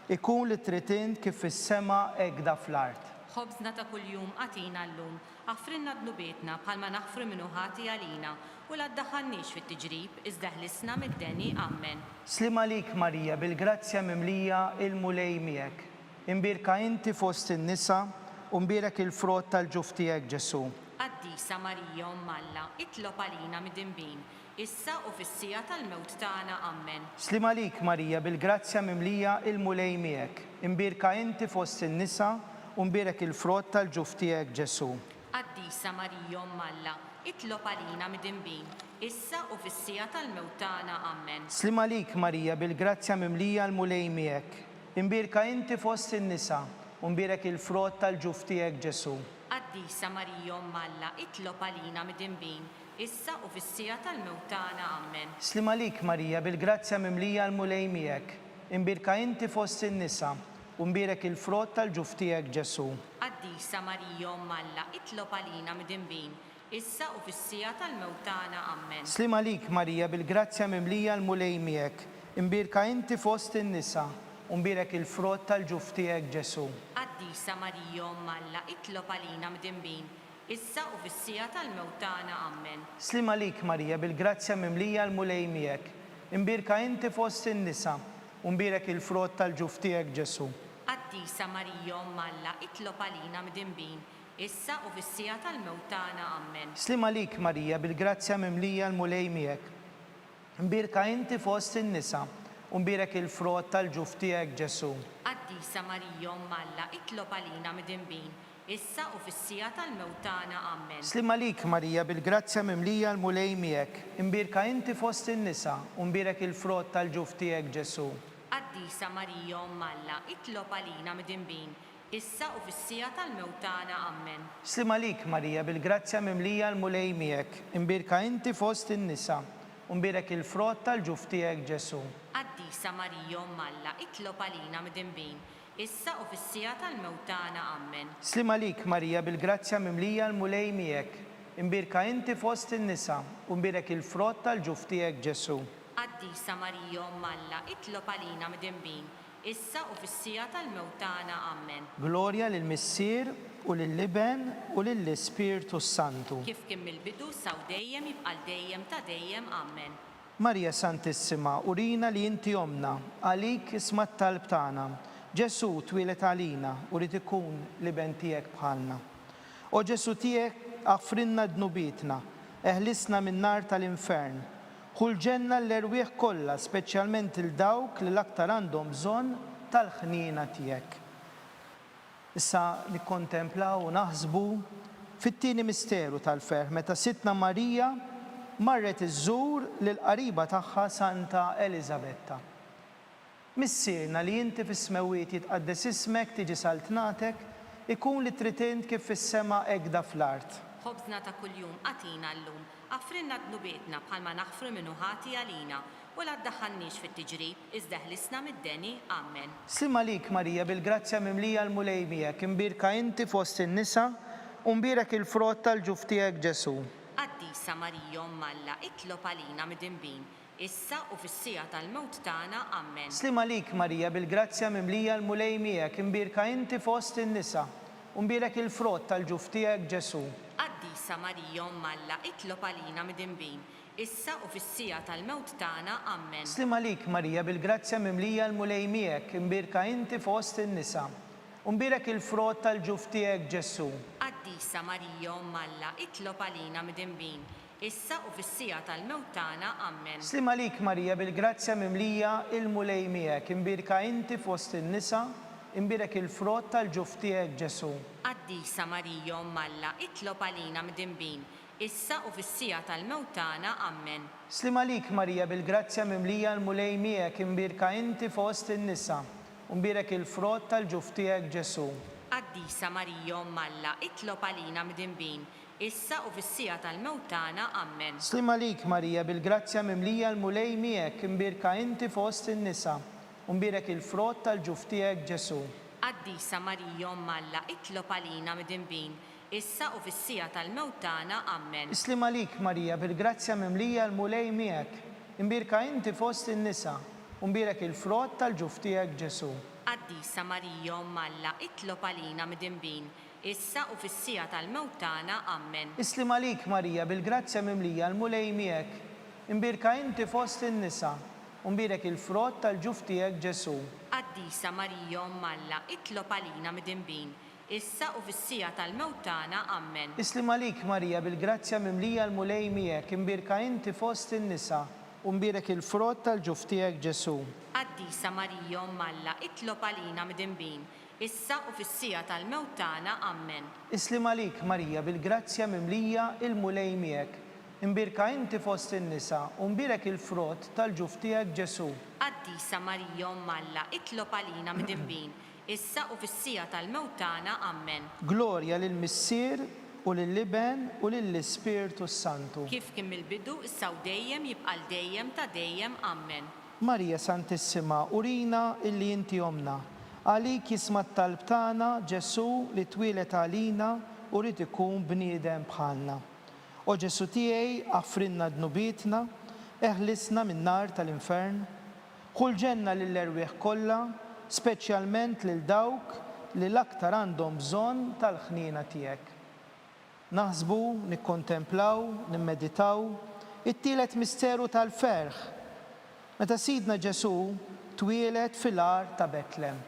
ikun li trid int kif fis-sema hekk fl-art. Ħobżna ta' kuljum għatina llum, ħaffrinna dnubietna bħalma naħfru minnu ħati għalina u la ddaħħalniex fit-tiġrib iżda ħlisna mid-deni. Amen. Slim għalik Marija bil-grazzja mimlija il-mulej miegħek. Imbirka inti fost in-nisa u mbirek il-frott tal-ġuf tiegħek Ġesu. Quddiesa Marija Alla, itlob għalina mid-dinbin, issa u fis-sija tal-mewt tagħna. Amen. Slim għalik Marija bil-grazzja mimlija il-mulej miegħek. Imbirka inti fost in-nisa u mbirek il-frott tal-ġuf tiegħek Ġesu. Quddiesa Marija Alla, itlob għalina mid-dinbin, issa u fis-sija tal-mewt tagħna. Amen. Slim għalik Marija bil-grazzja mimlija il-mulej miegħek. Imbirka inti fost in-nisa u mbirek il-frott tal-ġuf tiegħek Ġesu. Quddiesa Marija Alla, itlob għalina mid-dinbin, issa u fis-sija tal-mewt tagħna. Amen. Slim għalik Marija bil-grazzja mimlija l-mulej miegħek. Imbirka inti fost in-nisa u mbirek il-frott tal-ġuf tiegħek Ġesu. Quddiesa Marija Alla, itlob għalina mid-dinbin, issa u fis-sija tal-mewt tagħna. Amen. Slim għalik Marija bil-grazzja mimlija l-mulej miegħek. Imbirka inti fost in-nisa u mbirek il-frott tal-ġuf tiegħek Ġesu. Quddiesa Marija Alla, itlob għalina mid-dinbin, issa u fis-sija tal-mewt tagħna. Amen. Slim għalik Marija bil-grazzja mimlija l-mulej miegħek. Imbirka inti fost in-nisa u mbirek il-frott tal-ġuf tiegħek Ġesu. Quddiesa Marija Alla, itlob għalina mid-dinbin, issa u fis-sija tal-mewt tagħna. Amen. Slim għalik Marija bil-grazzja mimlija l-mulej miegħek. Imbirka inti fost in-nisa u mbirek il-frott tal-ġuf tiegħek Ġesu. Quddiesa Marija Alla, itlob għalina mid-dinbin, issa u fis-sija tal-mewt tagħna. Amen. Slim għalik Marija bil-grazzja mimlija l-mulej miegħek. Imbirka inti fost in-nisa u mbirek il-frott tal-ġuf tiegħek Ġesu. Quddiesa Marija Alla, itlob għalina mid-dinbin, issa u fis-sija tal-mewt tagħna. Amen. Slim għalik Marija bil-grazzja mimlija l-mulej miegħek. Imbirka inti fost in-nisa u mbirek il-frott tal-ġuf tiegħek Ġesu. Quddiesa Marija Alla, itlob għalina mid-dinbin, issa u fis-sija tal-mewt tagħna. Amen. Slim għalik Marija bil-grazzja mimlija l-mulej miegħek. Imbirka inti fost in-nisa u mbirek il-frott tal-ġuf tiegħek Ġesu. Quddiesa Marija Alla, itlob għalina mid-dinbin, issa u fis-sija tal-mewt tagħna. Amen. Glorja lill-Missier u lill-Iben u lill-Ispirtu Santu. Kif kien mill-bidu sa u dejjem jibqa' dejjem ta' dejjem. Amen. Marja Santissima, urina li inti omna, għalik isma' t-talb tagħna. Ġesu twilet għalina u rid ikun l-Iben tiegħek bħalna. O Ġesu tiegħek aħfrinna dnubietna, eħlisna min-nar tal-infern, ħulġenna l-erwieħ kollha speċjalment il-dawk li l-aktar għandhom bżonn tal-ħniena tiegħek. Issa nikkontemplaw u naħsbu fit-tieni misteru tal-ferħ meta Sitna Marija marret iżżur lill-qariba tagħha Santa Elisabetta. Missierna li inti fis-smewwiet jitqaddes ismek tiġi saltnatek, ikun li trid int kif fis-sema hekk fl-art. Ħobżna ta' kuljum għatina llum, ħaffrinna dnubietna bħalma naħfru minnu ħati għalina u la ddaħħalniex fit-tiġrib iżda ħlisna mid-deni. Amen. Slim għalik Marija bil-grazzja mimlija l-mulej miegħek. Imbirka inti fost in-nisa u mbirek il-frott tal-ġuf tiegħek Ġesu. Quddiesa Marija Alla, itlob għalina mid-dinbin, issa u fis-sija tal-mewt tagħna. Amen. Slim għalik Marija bil-grazzja mimlija l-mulej miegħek. Imbirka inti fost in-nisa u mbirek il-frott tal-ġuf tiegħek Ġesu. Quddiesa Marija Alla, itlob għalina mid-dinbin, issa u fis-sija tal-mewt tagħna. Amen. Slima lik Marija bil-grazzja mimlija l-mulej miegħek, imbirka inti fost in-nisa. Umbirek il-frott tal-ġuf tiegħek Ġesu. Qaddisa Marija Umm Alla, itlob għalina midinbin, issa u fis-sija tal-mewt tagħna. Amen. Slima lik Marija bil-grazzja mimlija il-mulej miegħek, imbirka inti fost in-nisa. Imbirek il-frott tal-ġuf tiegħek Ġesu. Qaddisa Marija Umm Alla, itlob għalina midinbin, issa u fis-sija tal-mewt tagħna. Amen. Slima lik Marija bil-grazzja mimlija l-mulej miegħek, imbirka inti fost in-nisa. Umbirek il-frott tal-ġuf tiegħek Ġesu. Qaddisa Marija Umm Alla, itlob għalina midinbin, issa u fis-sija tal-mewt tagħna. Amen. Slima lik Marija bil-grazzja mimlija l-mulej miegħek, imbirka inti fost in-nisa. Umbirek il-frott tal-ġuf tiegħek Ġesu. Qaddisa Marija Umm Alla, itlob għalina midinbin, issa u fis-sija tal-mewt tagħna. Amen. Slima lik Marija bil-grazzja mimlija l-mulej miegħek, imbirka inti fost in-nisa. Umbirek il-frott tal-ġuf tiegħek Ġesu. Qaddisa Marija Umm Alla, itlob għalina midinbin, issa u fis-sija tal-mewt tagħna. Amen. Slima lik Marija bil-grazzja mimlija l-mulej miegħek, imbirka inti fost in-nisa. Umbirek il-frott tal-ġuf tiegħek Ġesu. Qaddisa Marija Umm Alla, itlob għalina midinbin, issa u fis-sija tal-mewt tagħna. Amen. Slima lik Marija bil-grazzja mimlija l-mulej miegħek, imbirka inti fost in-nisa. Umbirek il-frott tal-ġuf tiegħek Ġesu. Qaddisa Marija Umm Alla, itlob għalina midinbin, issa u fis-sija tal-mewt tagħna. Amen. Slima lik Marija bil-grazzja mimlija il-mulej miegħek, imbirka inti fost in-nisa. Umbirek il-frott tal-ġuf tiegħek Ġesu. Qaddisa Marija Umm Alla, itlob għalina midinbin, issa u fis-sija tal-mewt tagħna. Amen. Glorja lill-Missier u lill-Iben u lill-Ispiritu Santu. Kif kien mill-bidu, issa u dejjem jibqa' dejjem ta' dejjem. Amen. Marija Santissima, urina illi inti omna. Għalik jisma' t-talb tagħna Ġesu li twilet għalina u rid ikun bniedem bħalna. O Ġesu tiegħi affrinna dnubitna, eħlisna min-nar tal-infern, ħulġenna lill-erwieħ kollha, speċjalment lil dawk li l-aktar għandhom bżonn tal-ħniena tiegħek. Naħsbu, nikkontemplaw, nimmeditaw it-tielet misteru tal-ferħ, meta Sidna Ġesu twieled fil-ar ta' Betlem.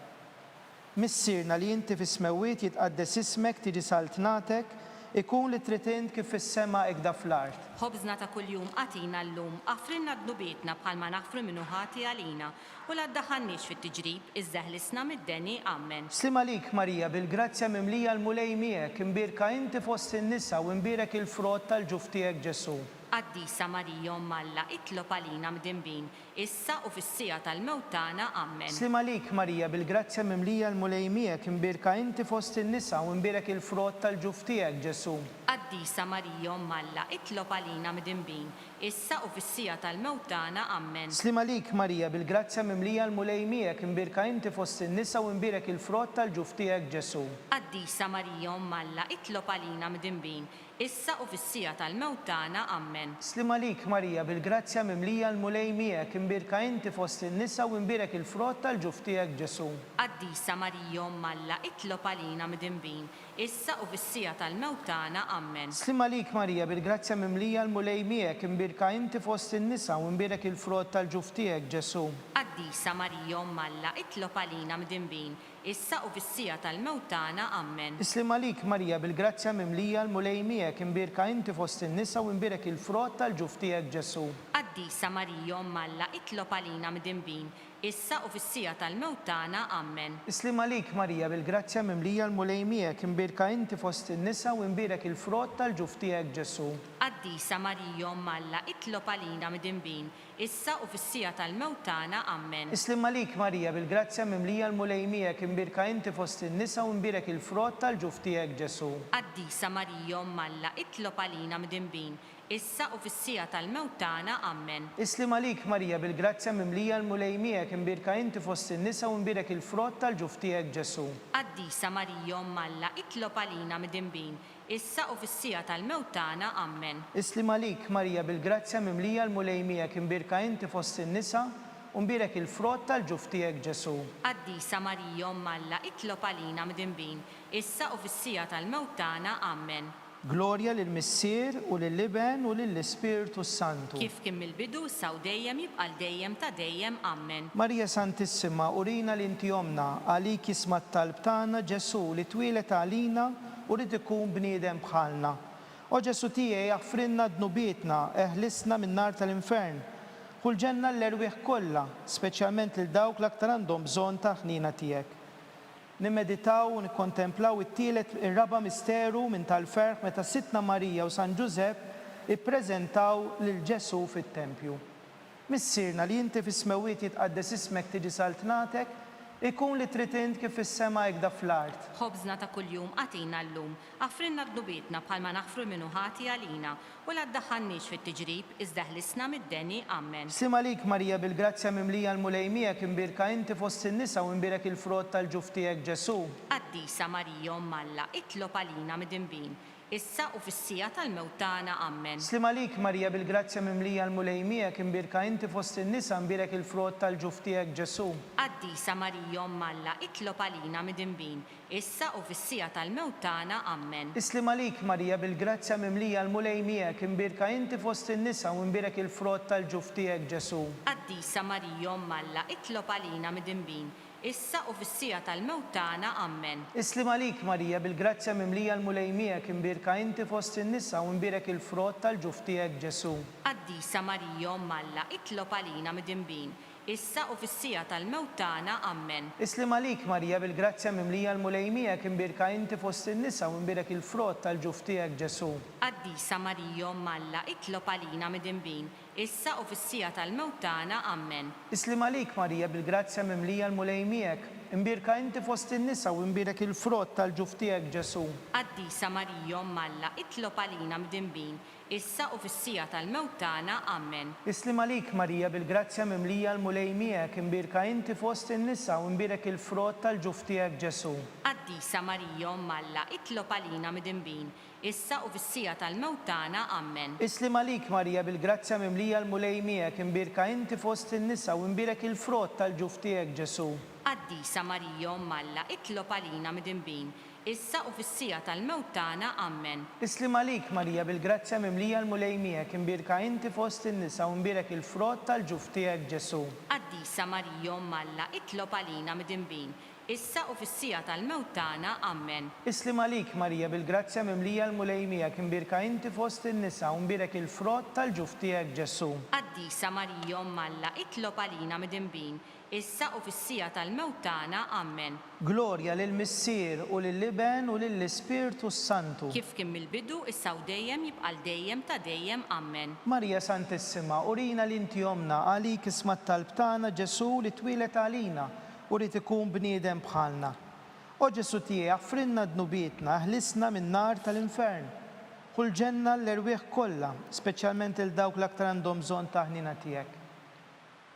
Missierna li inti fis-smewwiet jitqaddes ismek, tiġi saltnatek, ikun li trid int kif fis-sema ikda fl-art. Ħobżna ta' kuljum għatina llum, affrinna dnubietna bħalma naħfru minnu ħati għalina, u la ddaħħalniex fit-tiġrib, iżdeħlisna mid-deni. Amen. Slima lik Marija bil-grazzja mimlija l-mulej miegħek, imbirka inti fost in-nisa u imbirek il-frott tal-ġuf tiegħek Ġesu. Qaddisa Marija Umm Alla, itlob għalina midinbin, issa u fis-sija tal-mewt tagħna. Amen. Slima lik Marija bil-grazzja mimlija l-mulej miegħek, imbirka inti fost in-nisa u imbirek il-frott tal-ġuf tiegħek Ġesu. Qaddisa Marija Umm Alla, itlob għalina midinbin, issa u fis-sija tal-mewt tagħna. Amen. Slima lik Marija bil-grazzja mimlija l-mulej miegħek, imbirka inti fost in-nisa u imbirek il-frott tal-ġuf tiegħek Ġesu. Qaddisa Marija Umm Alla, itlob għalina midinbin, issa u fis-sija tal-mewt tagħna. Amen. Slima lik Marija bil-grazzja mimlija l-mulej miegħek, imbirka inti fost in-nisa u imbirek il-frott tal-ġuf tiegħek Ġesu. Qaddisa Marija Umm Alla, itlob għalina midinbin, issa u fis-sija tal-mewt tagħna. Amen. Slima lik Marija bil-grazzja mimlija l-mulej miegħek, imbirka inti fost in-nisa u imbirek il-frott tal-ġuf tiegħek Ġesu. Qaddisa Marija Umm Alla, itlob għalina midinbin, issa u fis-sija tal-mewt tagħna. Amen. Slima lik Marija bil-grazzja mimlija l-mulej miegħek, imbirka inti fost in-nisa u imbirek il-frott tal-ġuf tiegħek Ġesu. Qaddisa Marija Umm Alla, itlob għalina midinbin, issa u fis-sija tal-mewt tagħna. Amen. Slima lik Marija bil-grazzja mimlija l-mulej miegħek, imbirka inti fost in-nisa u imbirek il-frott tal-ġuf tiegħek Ġesu. Qaddisa Marija Umm Alla, itlob għalina midinbin, issa u fis-sija tal-mewt tagħna. Amen. Slima lik Marija bil-grazzja mimlija l-mulej miegħek, imbirka inti fost in-nisa u imbirek il-frott tal-ġuf tiegħek Ġesu. Qaddisa Marija Umm Alla, itlob għalina midinbin, issa u fis-sija tal-mewt tagħna. Amen. Slima lik Marija bil-grazzja mimlija l-mulej miegħek, imbirka inti fost in-nisa u imbirek il-frott tal-ġuf tiegħek Ġesu. Qaddisa Marija Umm Alla, itlob għalina midinbin, issa u fis-sija tal-mewt tagħna. Amen. Slima lik Marija bil-grazzja mimlija l-mulej miegħek, imbirka inti fost in-nisa u imbirek il-frott tal-ġuf tiegħek Ġesu. Qaddisa Marija Umm Alla, itlob għalina midinbin, issa u fis-sija tal-mewt tagħna. Amen. Glorja lill-Missier u lill-Iben u lill-Ispirtu Santu. Kif kien mill-bidu issa u dejjem jibqa' dejjem ta' dejjem. Amen. Marija Santissima, urina li inti jomna għalik jismat talb tagħna Ġesu li twilet għalina u li ikun bniedem bħalna. O Ġesu tiegħi aħfrinna dnubietna, eħlisna min-nar tal-infern. Kull ġenna l-erwieħ kollha, speċjalment lil dawk l-aktar għandhom bżonn ta' ħnina tiegħek. Nimmeditaw u nikkontemplaw it-tielet ir-raba misteru minn tal-ferħ meta Sittna Marija u San Ġusepp ippreżentaw lil Ġesu fit-Tempju. Missierna li inti fis-smewwiet jitqaddes ismek tiġi saltnatek, ikun li trid int kif fis-sema hekk fl-art. Ħobżna ta' kuljum għatina llum, aħfrinna dnubietna bħalma naħfru minnu ħati għalina u la ddaħħalniex fit-tiġrib iżda ħlisna mid-deni. Amen. Sim għalik Marija bil-grazzja mimlija l-mulejmijek imbirka inti fost in-nisa u imbirek il-frott tal-ġuf tiegħek Ġesu. Qaddisa Marija Malla, itlob għalina mid-inbin, issa u fis-sija tal-mewt tagħna. Amen. Slim għalik Marija bil-grazzja mimlija l-mulejmijek imbirka inti fost in-nisa imbirek il-frott tal-ġuf tiegħek Ġesu. Qaddisa Marija Malla, itlob għalina mid-inbin, issa u fis-sija tal-mewt tagħna. Amen. Islim għalik Marija bil-grazzja mimlija l-mulejmijek imbirka inti fost in-nisa u imbirek il-frott tal-ġuf tiegħek Ġesu. Qaddisa Marija Malla, itlob għalina mid-inbin, issa u fis-sija tal-mewt tagħna. Amen. Islim għalik Marija bil-grazzja mimlija l-mulejmijek imbirka inti fost in-nisa u imbirek il-frott tal-ġuf tiegħek Ġesu. Qaddisa Marija Malla, itlob għalina mid-inbin, issa u fis-sija tal-mewt tagħna. Amen. Islim għalik Marija bil-grazzja mimlija l-mulejmijek imbirka inti fost in-nisa u imbirek il-frott tal-ġuf tiegħek Ġesu. Qaddisa Marija Malla, itlob għalina mid-inbin, issa u fis-sija tal-mewt tagħna. Amen. Islim għalik Marija bil-grazzja mimlija l-mulejmijek imbirka inti fost in-nisa u imbirek il-frott tal-ġuf tiegħek Ġesu. Qaddisa Marija Malla, itlob għalina mid-inbin, issa u fis-sija tal-mewt tagħna. Amen. Islim għalik Marija bil-grazzja mimlija l-mulejmijek imbirka inti fost in-nisa u imbirek il-frott tal-ġuf tiegħek Ġesu. Qaddisa Marija Malla, itlob għalina mid-inbin, issa u fis-sija tal-mewt tagħna. Amen. Islim għalik Marija bil-grazzja mimlija l-mulejmijek imbirka inti fost in-nisa u imbirek il-frott tal-ġuf tiegħek Ġesu. Qaddisa Marija Malla, itlob għalina mid-inbin, issa u fis-sija tal-mewt tagħna. Amen. Islim għalik Marija bil-grazzja mimlija l-mulejmijek imbirka inti fost in-nisa u imbirek il-frott tal-ġuf tiegħek Ġesu. Qaddisa Marija Malla, itlob għalina mid-inbin, issa u fis-sija tal-mewt tagħna. Amen. Islim għalik Marija bil-grazzja mimlija l-mulejmijek imbirka inti fost in-nisa u imbirek il-frott tal-ġuf tiegħek Ġesu. Qaddisa Marija Malla, itlob għalina mid-inbin, issa u fis-sija tal-mewt tagħna. Amen. Glorja lill-Missier u lill-Iben u lill-Ispirtu Santu. Kif kien mill-bidu issa u dejjem jibqa' dejjem ta' dejjem. Amen. Marija Santissima, urina li inti jomna għalik ismat talb tagħna Ġesu li twilet għalina u li ikun bniedem bħalna. O Ġesu tiegħi aħfrinna dnubietna, ħlisna min-nar tal-infern. Kull ġenna l-erwieħ kollha, speċjalment il dawk l-aktar għandhom bżonn ta' ħnina tiegħek.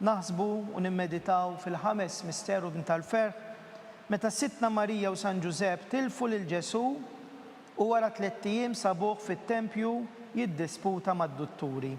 Naħsbu u nimmeditaw fil-ħames misteru minn tal-ferħ meta Sittna Marija u San Ġusepp tilfu lil Ġesu u wara 3 ijiem sabuh fit-Tempju jiddisputa mad-dutturi.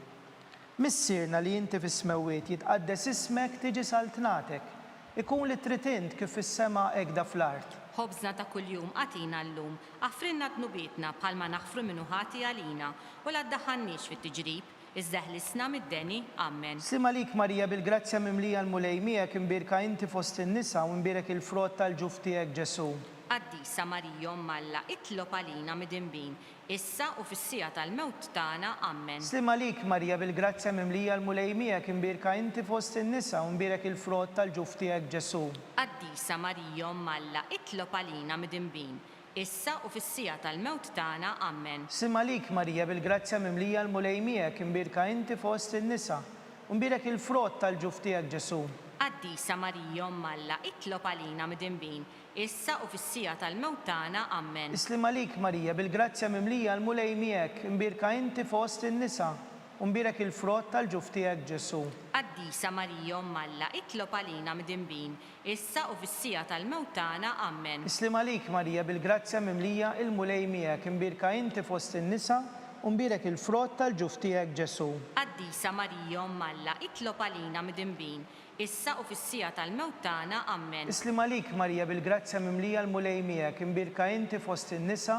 Missierna li inti fis-smewwiet jitqaddes ismek tiġi saltnatek. Ikun li trid int kif fis-sema hekk fl-art. Ħobżna ta' kuljum għatina llum, aħfrinna dnubietna bħalma naħfru minnu ħati għalina u la ddaħħalniex fit-tiġrib iżda ħlisna mid-deni. Amen. Slim għalik Marija bil-grazzja mimlija l-mulejmijek imbirka inti fost in-nisa u imbirek il-frott tal-ġuf tiegħek Ġesu. Qaddisa Marija Malla, itlob għalina mid-inbin, issa u fis-sija tal-mewt tagħna. Amen. Slim għalik Marija bil-grazzja mimlija l-mulejmijek imbirka inti fost in-nisa u imbirek il-frott tal-ġuf tiegħek Ġesu. Qaddisa Marija Malla, itlob għalina mid-inbin, issa u fis-sija tal-mewt tagħna. Amen. Slim għalik Marija bil-grazzja mimlija l-mulejmijek imbirka inti fost in-nisa u imbirek il-frott tal-ġuf tiegħek Ġesu. Qaddisa Marija Malla, itlob għalina mid-inbin, issa u fis-sija tal-mewt tagħna. Amen. Islim għalik Marija bil-grazzja mimlija l-mulejmijek imbirka inti fost in-nisa u imbirek il-frott tal-ġuf tiegħek Ġesu. Qaddisa Marija Malla, itlob għalina mid-inbin, issa u fis-sija tal-mewt tagħna. Amen. Islim għalik Marija bil-grazzja mimlija l-mulejmijek imbirka inti fost in-nisa u imbirek il-frott tal-ġuf tiegħek Ġesu. Qaddisa Marija Malla, itlob għalina mid-inbin, issa u fis-sija tal-mewt tagħna. Amen. Islim għalik Marija bil-grazzja mimlija l-mulejmijek imbirka inti fost in-nisa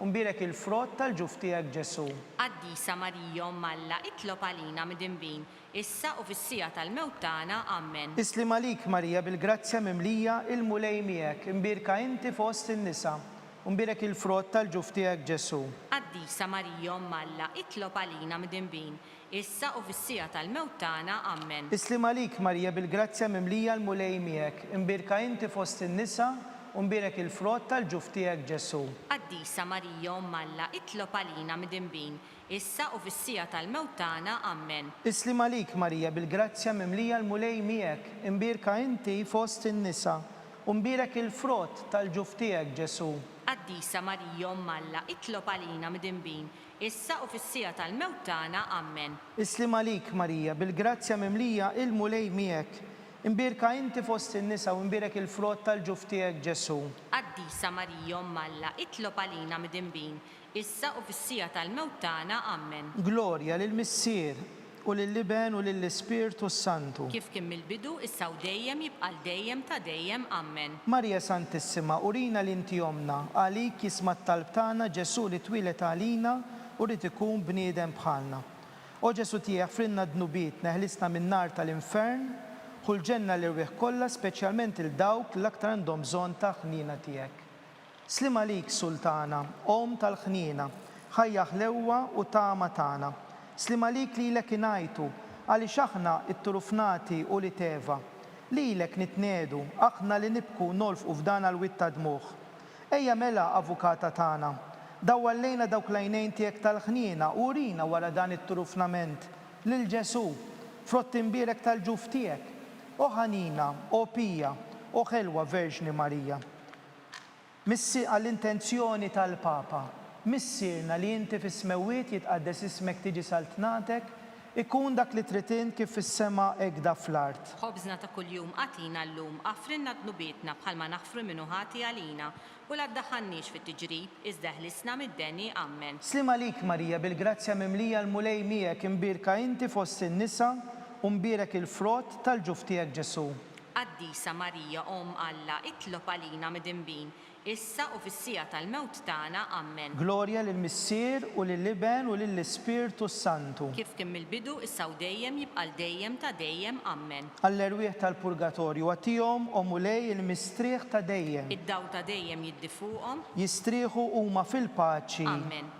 mbirek il-frott tal-ġuf tiegħek Ġesu. Quddiesa Marija Omm Alla, itlob għalina mid-dinbin, issa u fis-sija tal-mewt tagħna. Amen. Islim għalik Marija bil-grazzja mimlija il-mulej miegħek, imbirka inti fost in-nisa, mbirek il-frott tal-ġuf tiegħek Ġesu. Quddiesa Marija Omm Alla, itlob għalina mid-dinbin, issa u fis-sija tal-mewt tagħna. Amen. Islim għalik Marija bil-grazzja mimlija il-mulej miegħek, imbirka inti fost in-nisa, mbirek il-frott tal-ġuf tiegħek Ġesu. Quddiesa Marija Omm Alla, itlob għalina mid-dinbin, issa u fis-sija tal-mewt tagħna. Amen. Islim għalik Marija bil-grazzja mimlija l-mulej miegħek, imbirka inti fost in-nisa, mbirek il-frott tal-ġuf tiegħek Ġesu. Quddiesa Marija Omm Alla, itlob għalina mid-dinbin, issa u fis-sija tal-mewt tagħna. Amen. Islim għalik Marija bil-grazzja mimlija il-mulej miegħek, imbirka inti fost in-nisa u mbirek il-frott tal-ġuf tiegħek Ġesu. Quddiesa Marija Omm Alla, itlob għalina mid-dinbin, issa u fis-sija tal-mewt tagħna. Amen. Glorja lill-Missier u lill-Liben u lill-Ispirtu Santu. Kif kien mill-bidu, issa u dejjem jibqa' dejjem ta' dejjem. Amen. Marija Santissima, urina l-inti omna, għalik jisma' t-talb tagħna Ġesu li twilet għalina u rid ikun bniedem bħalna. O Ġesu tiegħek frinna dnubiet neħlisna min-nar tal-infern, kull ġenna l-irwieħ kollha, speċjalment il-dawk l-aktar għandhom bżonn ta' ħnina tiegħek. Slim għalik Sultana, Om tal-ħnina, ħajja ħlewwa u tama tagħna. Slim għalik lilek ingħajtu, għaliex aħna t-turufnati u li teva. Lilek nitnedu, aħna li nibku nolfqu f'dan għal-witt ta' dmuħ. Ejja mela avukata tagħna, dawwallejna dawk l-għajnejn tiegħek tal-ħnina u urina wara dan it-turufnament lil Ġesu, frott imbirek tal-ġuf tiegħek. O ħanina, o pija, o ħelwa Verġni Marija. Missi għall-intenzjoni tal-Papa, missirna li inti fis-smewwiet jitqaddes ismek tiġi saltnatek, ikun dak li trid kif fis-sema hekk fl-art. Ħobżna ta' kuljum għatina llum, għafrinna dnubietna bħalma naħfru minnu ħati għalina u la ddaħħalniex fit-tiġrib, iżda ħlisna mid-deni. Amen. Slim għalik Marija bil-grazzja mimlija l-mulej miegħek imbirka inti fost in-nisa, mbirek il-frott tal-ġuf tiegħek Ġesu. Quddiesa Marija Omm Alla, itlob għalina mid-dinbin, issa u fis-sija tal-mewt tagħna. Amen. Glorja lill-Missier u lill-Liben u lill-Ispirtu Santu. Kif kien mill-bidu, issa u dejjem jibqa' dejjem ta' dejjem. Amen. Għall-erwieħ tal-Purgatorju għatihom u mulej il-mistrieħ ta' dejjem. Id-daw ta' dejjem jiddifuqhom. Jistrieħu huma fil-paċi. Amen.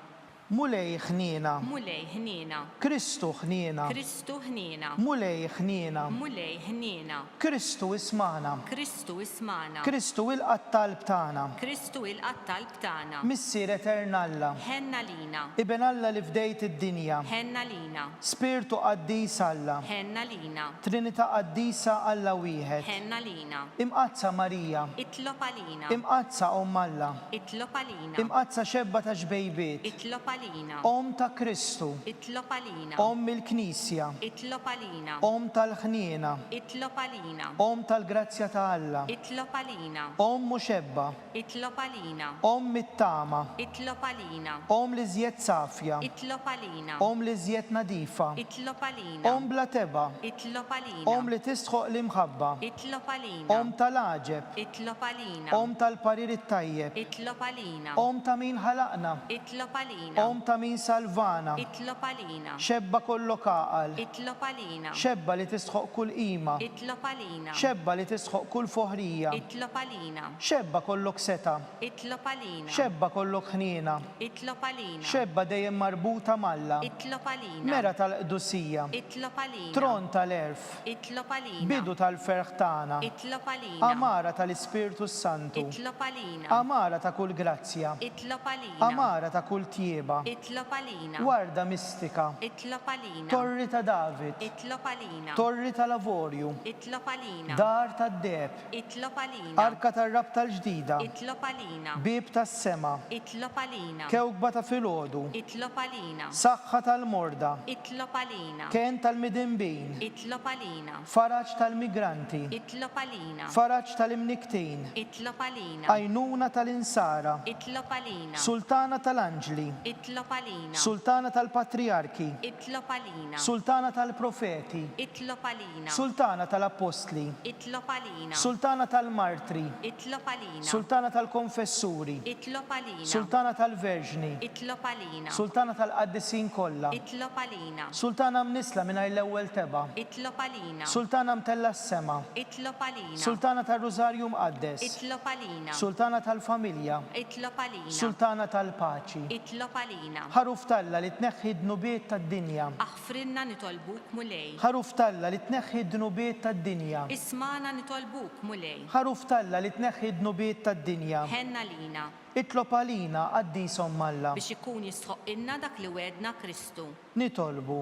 Mulej ħnina. Mulej ħnina. Kristu ħnina. Kristu ħnina. Mulej ħnina. Mulej ħnina. Kristu ismana. Kristu ismana. Kristu il-qattalb tagħna. Kristu il-qattalb tagħna. Missier Eternalla. Ħenna lina. Iben Alla li fdejt id-dinja. Ħenna lina. Spirtu qaddis Alla. Ħenna lina. Trinità qaddisa Alla wieħed. Ħenna lina. Imqazza Marija. Itlob għalina. Imqazza Omm Alla. Itlob għalina. Imqazza xebba ta' xbejbiet. Itlob għalina. Om ta' Kristu. Itlob għalina. Om il-Knisja. Itlob għalina. Om tal-ħniena. Itlob għalina. Om tal-grazzja ta' Alla. Itlob għalina. Om muxebba. Itlob għalina. Om mit-tama. Itlob għalina. Om li żjed safja. Itlob għalina. Om li żjed nadifa. Itlob għalina. Om bla teba. Itlob għalina. Om li tistħoq l-imħabba. Itlob għalina. Om tal-aġeb. Itlob għalina. Om tal-parir it-tajjeb. Itlob għalina. Om ta' min ħalaqna. Itlob għalina. Om ta' min salvana. Itlob għalina. Xebba kollok aqal. Itlob għalina. Xebba li tisħoq kull qima. Itlob għalina. Xebba li tisħoq kull foħrija. Itlob għalina. Xebba kollok seta. Itlob għalina. Xebba kollok ħniena. Itlob għalina. Xebba dejjem marbuta malla. Itlob għalina. Mera tal-qdusija. Itlob għalina. Tron tal-erf. Itlob għalina. Bidu tal-ferħ tagħna. Itlob għalina. Amara tal-Ispirtu Santu. Itlob għalina. Amara ta' kull grazzja. Itlob għalina. Amara ta' kull tjieba. Itlob għalina. Warda mistika. Itlob għalina. Torri ta' David. Itlob għalina. Torri ta' Lavorju. Itlob għalina. Dar ta' Deb. Itlob għalina. Arka tar-rab tal-ġdida. Itlob għalina. Bib tas-sema. Itlob għalina. Kewkba ta' filgħodu. Itlob għalina. Saħħa tal-morda. Itlob għalina. Ken tal-midinbin. Itlob għalina. Faraġ tal-migranti. Itlob għalina. Faraġ tal-imniktin. Itlob għalina. Għajnuna tal-insara. Itlob għalina. Sultana tal-anġli. Itlob għalina. Sultana tal-Patriarki, Itlob għalina. Sultana tal-Profeti, Itlob għalina. Sultana tal-Apostli, Itlob għalina. Sultana tal-Martri, Itlob għalina. Sultana tal-Konfessuri, Itlob għalina. Sultana tal-Verġni, Itlob għalina. Sultana tal-Qaddisin kollha, Itlob għalina. Sultana mnisla mingħajr l-ewwel teba', Itlob għalina. Sultana mtella s-sema, Itlob għalina. Sultana tal-Rużarju mqaddes, Itlob għalina. Sultana tal-Familja, Itlob għalina. Sultana tal-Paċi. Itlob għalina. Ħaruf Talla li tneħħi d-nubiet tad-dinja. Aħfrinna nitolbuk mulej. Ħaruf Talla li tneħħi d-nubiet tad-dinja. Ismana nitolbuk mulej. Ħaruf Talla li tneħħi d-nubiet tad-dinja. Ħenna lina Itlob għalina għaddisom Alla. biex ikun jistħoq dak li wedna Kristu. Nitolbu.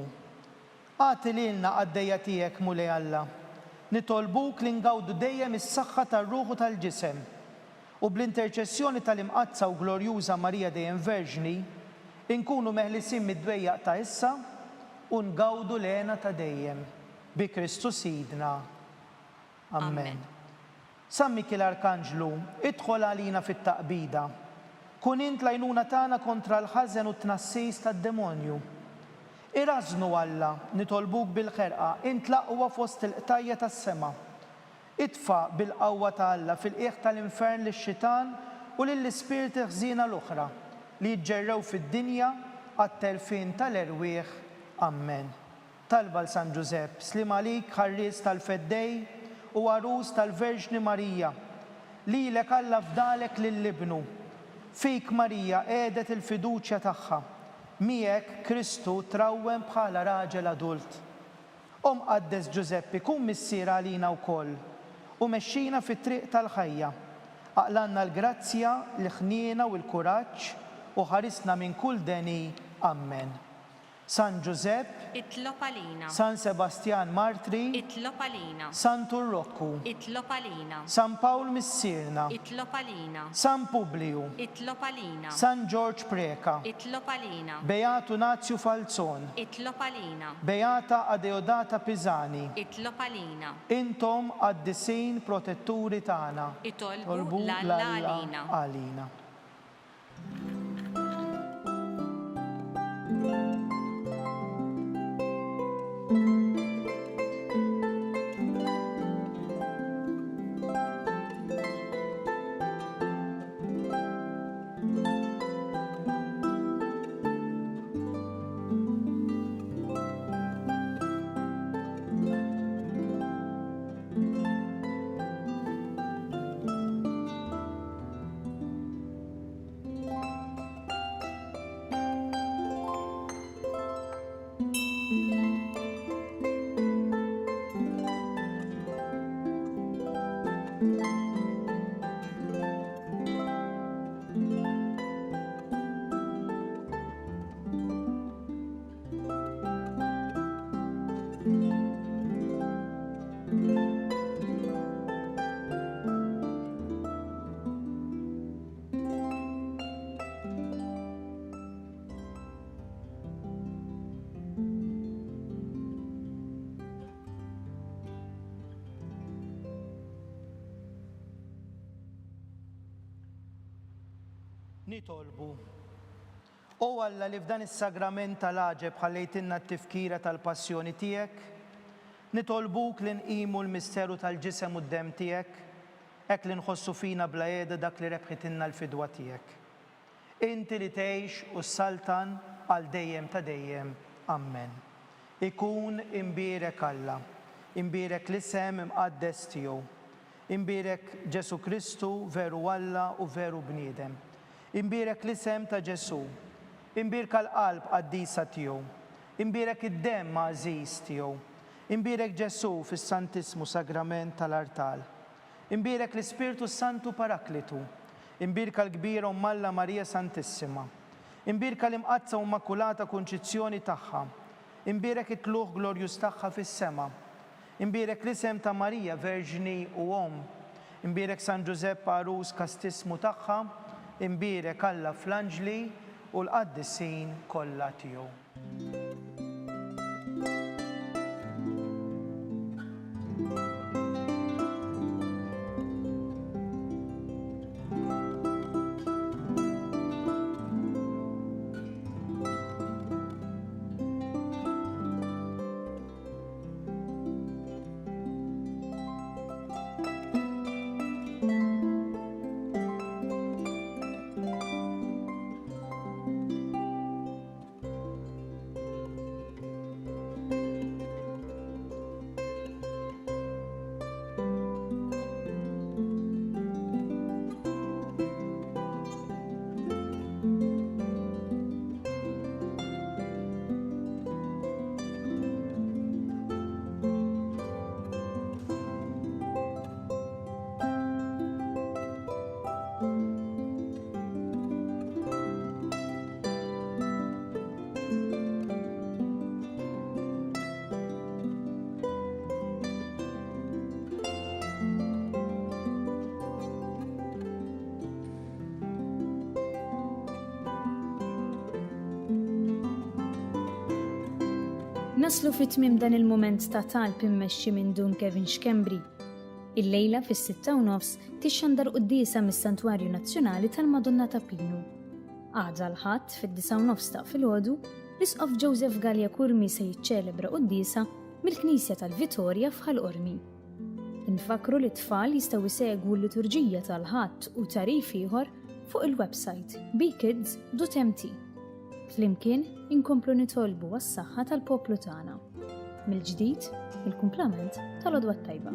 Għati lilna għaddejja tiegħek mulej Alla. Nitolbuk li ngawdu dejjem is-saħħa tar-ruħu tal-ġisem. U bl-interċessjoni tal-imqazza u glorjuża Marija dejjem Verġni, inkunu meħlisin mid-dwejjaq ta' issa u ngawdu lena ta' dejjem. Bi Kristu Sidna. Amen. San Mikil Arkanġlu, idħol għalina fit-taqbida. Kun int lajnuna tagħna kontra l-ħażen u t-tnassis tad-demonju. Irażnu Alla, nitolbuk bil-ħerqa, int laqwa fost il-qtajja tas-sema. Itfa bil-qawwa ta' Alla fil-qiegħ tal-infern lix-xitan u lill-ispirti ħżiena l-oħra li jġġerrew fid-dinja għat-telfin tal-erwieħ. Amen. Talba l-San Ġusepp, slim għalik ħarries tal-feddej u għarus tal-Verġni Marija, lilek Alla fdalek lill-ibnu. Fik Marija qiegħdet il-fiduċja tagħha, miegħek Kristu trawwem bħala raġel adult. Qaddes Ġuseppi, kun missier għalina wkoll u mexxina fit-triq tal-ħajja. Aqlanna l-grazzja, l-ħniena u l-kuraġġ u ħarisna minn kull deni. Amen. San Ġusepp, Itlob għalina. San Sebastian Martri, Itlob għalina. San Turrokku, Itlob għalina. San Pawl Missirna, Itlob għalina. San Publiu, Itlob għalina. San George Preka, Itlob għalina. Beatu Nazju Falzon, Itlob għalina. Beata Adeodata Pisani, Itlob għalina. intom għaddisin protetturi tagħna. Itolbu l-Alla għalina. għalina. Nitolbu. O Alla li f'dan is-sagrament tal-għaġeb ħallejtinna t-tifkira tal-passjoni tiegħek, nitolbuk li nqimu l-misteru tal-ġisem u d-dem tiegħek, hekk li nħossu fina bla qiegħda dak li rebħitilna l-fidwa tiegħek. Inti li tgħix u s-saltan għal dejjem ta' dejjem. Amen. Ikun imbierek Alla, imbierek l-isem imqaddes tiegħu, imbierek Ġesu Kristu veru Alla u veru bniedem. Imbierek l-isem ta' Ġesu, imbierek l-qalb qaddisa tiegħu, imbierek id-dem għażiż tiegħu, imbierek Ġesu fis-Santismu Sagrament tal-Artal, imbierek l-Ispirtu Santu Paraklitu, imbierek l-kbira Alla Marija Santissima, imbierek l-imqazza u immakulata kunċizzjoni tagħha, imbierek it-tluħ glorjuż tagħha fis-sema, imbierek l-isem ta' Marija Verġni u Om, imbierek San Ġusepp Arus kastismu tagħha, imbierek Alla fl-anġli u l-qaddisin kollha tiegħu. Naslu fit-tmiem dan il-moment ta' talb immexxi minn dun Kevin Xkembri. Il-lejla fis-6:30 tixxandar quddiesa mis-Santwarju Nazzjonali tal-Madonna ta' Pinu. Għada l-ħadd fid-9:30 ta' filgħodu, l-Isqof Joseph Gallia Kurmi se jiċċelebra quddiesa mill-Knisja tal-Vitorja f'Ħal-Qormi. Infakru li t-tfal jistgħu jsegwu l-liturġija tal-ħadd u tarif ieħor fuq il-website bkids.mt. Flimkien inkomplu nitolbu għas-saħħa tal-poplu tagħna. Mill-ġdid, il-kumplament tal-għodwa tajba.